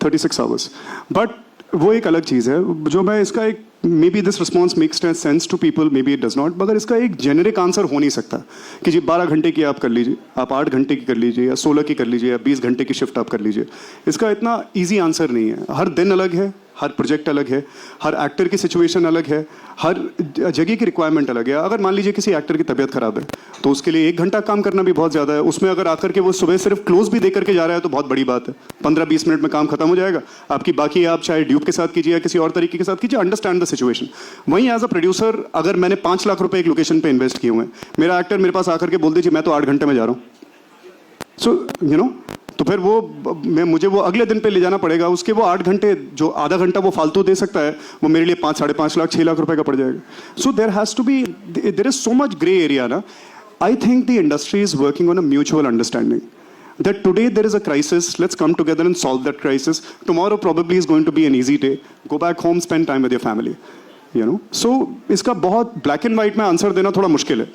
36 आवर्स. बट वो एक अलग चीज़ है जो मैं इसका एक, maybe this response makes sense to people, maybe it does not, मगर इसका एक जेनेरिक आंसर हो नहीं सकता कि जी 12 घंटे की आप कर लीजिए, आप 8 घंटे की कर लीजिए, या 16 की कर लीजिए, या 20 घंटे की शिफ्ट आप कर लीजिए. इसका इतना ईजी आंसर नहीं है. हर दिन अलग है, हर प्रोजेक्ट अलग है, हर एक्टर की सिचुएशन अलग है, हर जगह की रिक्वायरमेंट अलग है. अगर मान लीजिए किसी एक्टर की तबीयत खराब है तो उसके लिए 1 घंटा काम करना भी बहुत ज़्यादा है. उसमें अगर आकर के वो सुबह सिर्फ क्लोज भी दे करके जा रहा है तो बहुत बड़ी बात है. 15-20 मिनट में काम खत्म हो जाएगा आपकी. बाकी आप चाहे ड्यूब के साथ कीजिए या किसी और तरीके के साथ कीजिए, अंडरस्टैंड द सिचुएशन. वहीं एज अ प्रोड्यूसर अगर मैंने 5 लाख रुपए एक लोकेशन पे इन्वेस्ट किए हुए हैं, मेरा एक्टर मेरे पास आकर के बोल दीजिए मैं तो 8 घंटे में जा रहा हूँ, सो यू नो, तो फिर वो मुझे वो अगले दिन पे ले जाना पड़ेगा. उसके वो 8 घंटे, जो आधा घंटा वो फालतू दे सकता है, वो मेरे लिए 5-5.5 लाख 6 लाख रुपए का पड़ जाएगा. So there has to be, there is so much grey area ना. I think the industry is working on a mutual understanding that today there is a crisis, let's come together and solve that crisis. Tomorrow probably is going to be an easy day. Go back home, spend time with your family. You know, so इसका बहुत black and white में answer देना थोड़ा मुश्किल है.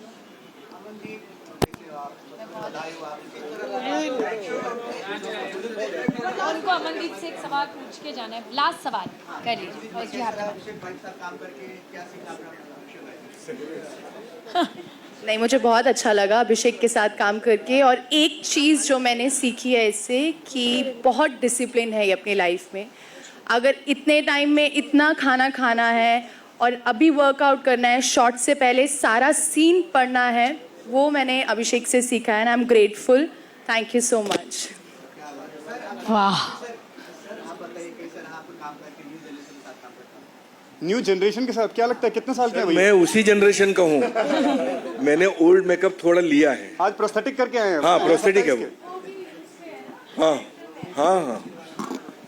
उनको अमनदीप से एक सवाल पूछ के जाना है, लास्ट सवाल कर लीजिए. नहीं, मुझे बहुत अच्छा लगा अभिषेक के साथ काम करके. और एक चीज़ जो मैंने सीखी है इससे कि बहुत डिसिप्लिन है ये अपनी लाइफ में. अगर इतने टाइम में इतना खाना खाना है और अभी वर्कआउट करना है, शॉट से पहले सारा सीन पढ़ना है, वो मैंने अभिषेक से सीखा है. And I am grateful. Thank you so much. वाह, न्यू जनरेशन के साथ क्या लगता है कितने साल के हैं मैं उसी जनरेशन का हूँ. मैंने ओल्ड मेकअप थोड़ा लिया है. आज प्रोस्थेटिक करके आए हैं. हाँ, प्रोस्थेटिक है वो. हाँ हाँ हाँ,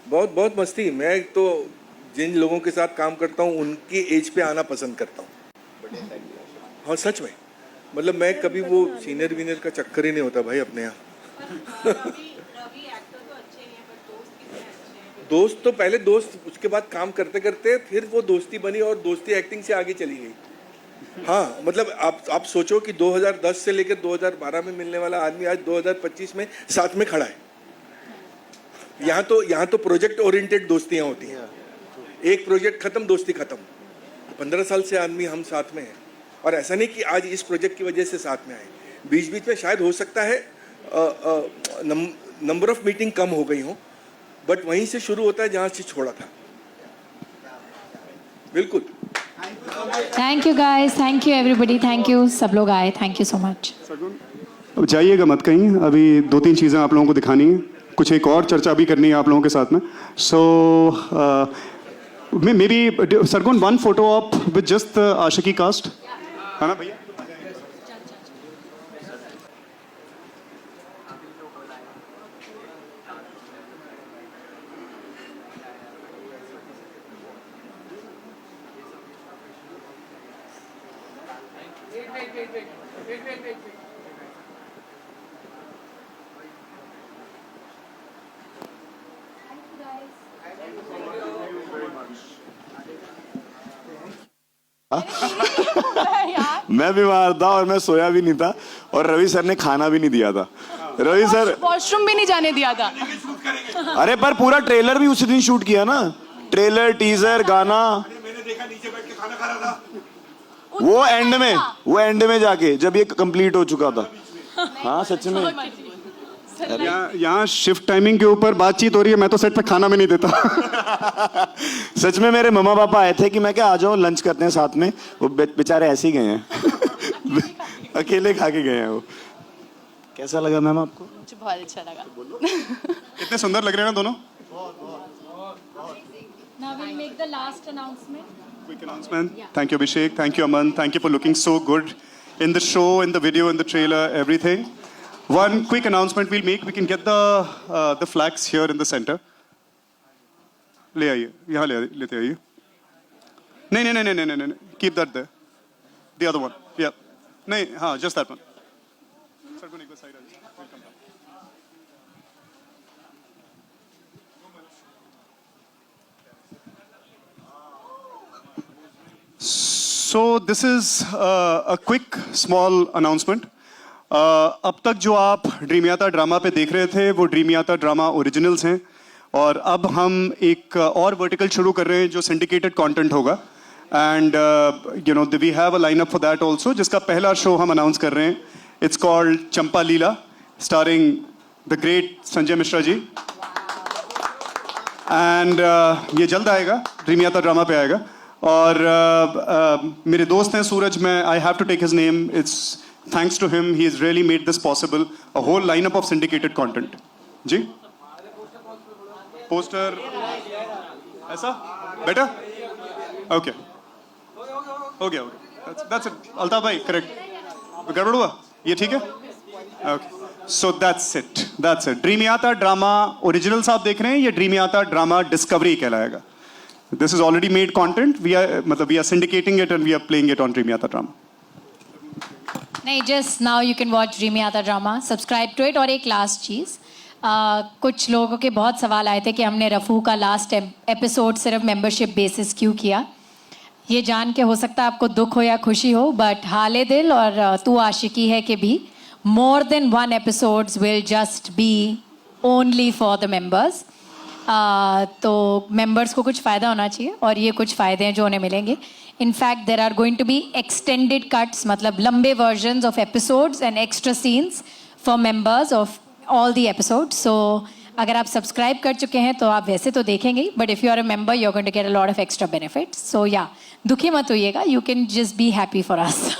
बहुत बहुत मस्ती. मैं तो जिन लोगों के साथ काम करता हूँ उनकी एज पे आना पसंद करता हूँ. हाँ सच में, मतलब मैं कभी वो सीनियर वीनियर का चक्कर ही नहीं होता भाई अपने यहाँ. दोस्त तो पहले दोस्त, उसके बाद काम करते करते फिर वो दोस्ती बनी और दोस्ती एक्टिंग से आगे चली गई. हाँ, मतलब आप सोचो कि 2010 से लेकर 2012 में मिलने वाला आदमी आज 2025 में साथ में खड़ा है. यहाँ तो प्रोजेक्ट ओरिएंटेड दोस्तियाँ होती हैं. एक प्रोजेक्ट खत्म, दोस्ती खत्म. 15 साल से आदमी हम साथ में हैं. और ऐसा नहीं कि आज इस प्रोजेक्ट की वजह से साथ में आए. बीच बीच में शायद हो सकता है नंबर ऑफ मीटिंग कम हो गई हो, बट वहीं से शुरू होता है जहां से छोड़ा था. बिल्कुल. Thank you guys, thank you everybody, thank you सब लोग आए, थैंक यू सो मच. अब जाइएगा मत कहीं, अभी 2-3 चीज़ें आप लोगों को दिखानी है, कुछ एक और चर्चा भी करनी है आप लोगों के साथ में. So maybe Sargun, 1 photo op with just Aashiqui cast, है ना भैया? मैं बीमार था और मैं सोया भी नहीं था और रवि सर ने खाना भी नहीं दिया था. रवि सर वॉशरूम भी नहीं जाने दिया था. अरे पर पूरा ट्रेलर भी उसी दिन शूट किया ना. ट्रेलर, टीजर, गाना. मैंने देखा नीचे बैठ के खाना खा रहा था. वो एंड में जाके जब ये कंप्लीट हो चुका था. हाँ सच में. यहाँ शिफ्ट टाइमिंग के ऊपर बातचीत हो रही है, मैं तो सेट पे खाना भी नहीं देता. सच में मेरे मम्मा पापा आए थे कि मैं क्या आ जाऊँ लंच करते हैं साथ में. वो बेचारे ऐसे ही गए हैं. अकेले खा के गए हैं वो. कैसा लगा मैम आपको? मुझे बहुत अच्छा लगा. कितने सुंदर लग रहे हैं ना दोनों. Now we'll make the last announcement. Quick announcement. Thank you, Abhishek. Thank you, Aman. Thank you for looking so good in the show, in the video, in the trailer, everything. One quick announcement we'll make. We can get the flags here in the center. ले आइए, यहाँ लेते आइए. नहीं. Keep that there. The other one. Yeah. नहीं, हाँ, just that one. Sargun एक बार side आ जाइए. Welcome back. So this is a quick small announcement. अब तक जो आप ड्रीमियाता ड्रामा पे देख रहे थे वो ड्रीमियाता ड्रामा ओरिजिनल्स हैं और अब हम एक और वर्टिकल शुरू कर रहे हैं जो सिंडिकेटेड कंटेंट होगा and you know we have a lineup for that also जिसका पहला शो हम अनाउंस कर रहे हैं. It's called Champa Leela starring the great Sanjay Mishra ji and ये जल्द आएगा, ड्रीमियाता ड्रामा पे आएगा. और मेरे दोस्त हैं सूरज, मैं I have to take his name. It's thanks to him, he has really made this possible, a whole lineup of syndicated content. जी पोस्टर ऐसा बेटा ओके हो गया. That's it. अल्ताफ भाई करेक्ट, गड़बड़ हुआ ये ठीक है. Okay so that's it. Dreamiyata drama originals आप देख रहे हैं, ये ड्रीमियाता ड्रामा डिस्कवरी कहलाएगा. This is already made content. We are syndicating it and we are playing it on Dreamyata Drama. नहीं, just now you can watch Dreamyata Drama. Subscribe to it. और एक last चीज़, कुछ लोगों के बहुत सवाल आए थे कि हमने रफ़ू का लास्ट एपिसोड सिर्फ मेंबरशिप बेसिस क्यों किया. ये जान के हो सकता है आपको दुख हो या खुशी हो, बट हाले दिल और तू आशिकी है कि भी more than one episodes will just be only for the members. तो मेंबर्स को कुछ फ़ायदा होना चाहिए और ये कुछ फ़ायदे हैं जो उन्हें मिलेंगे. In fact there are going to be extended cuts, मतलब लंबे versions of episodes and extra scenes for members of all the episodes. So अगर आप सब्सक्राइब कर चुके हैं तो आप वैसे तो देखेंगे ही, but if you are a member you are going to get a lot of extra benefits. So या दुखी मत होइएगा, you can just be happy for us.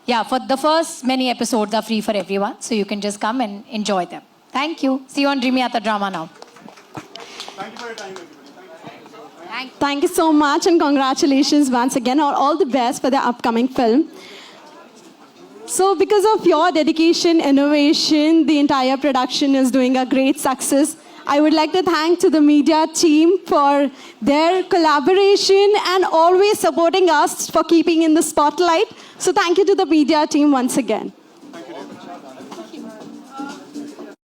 Yeah, for the first many episodes are free for everyone, so you can just come and enjoy them. Thank you. See you on Dreamyata Drama now. Thank you for your time, everybody. Thank you so much and congratulations once again, or all the best for the upcoming film. So because of your dedication, innovation, the entire production is doing a great success. I would like to thank to the media team for their collaboration and always supporting us for keeping in the spotlight. So thank you to the media team once again.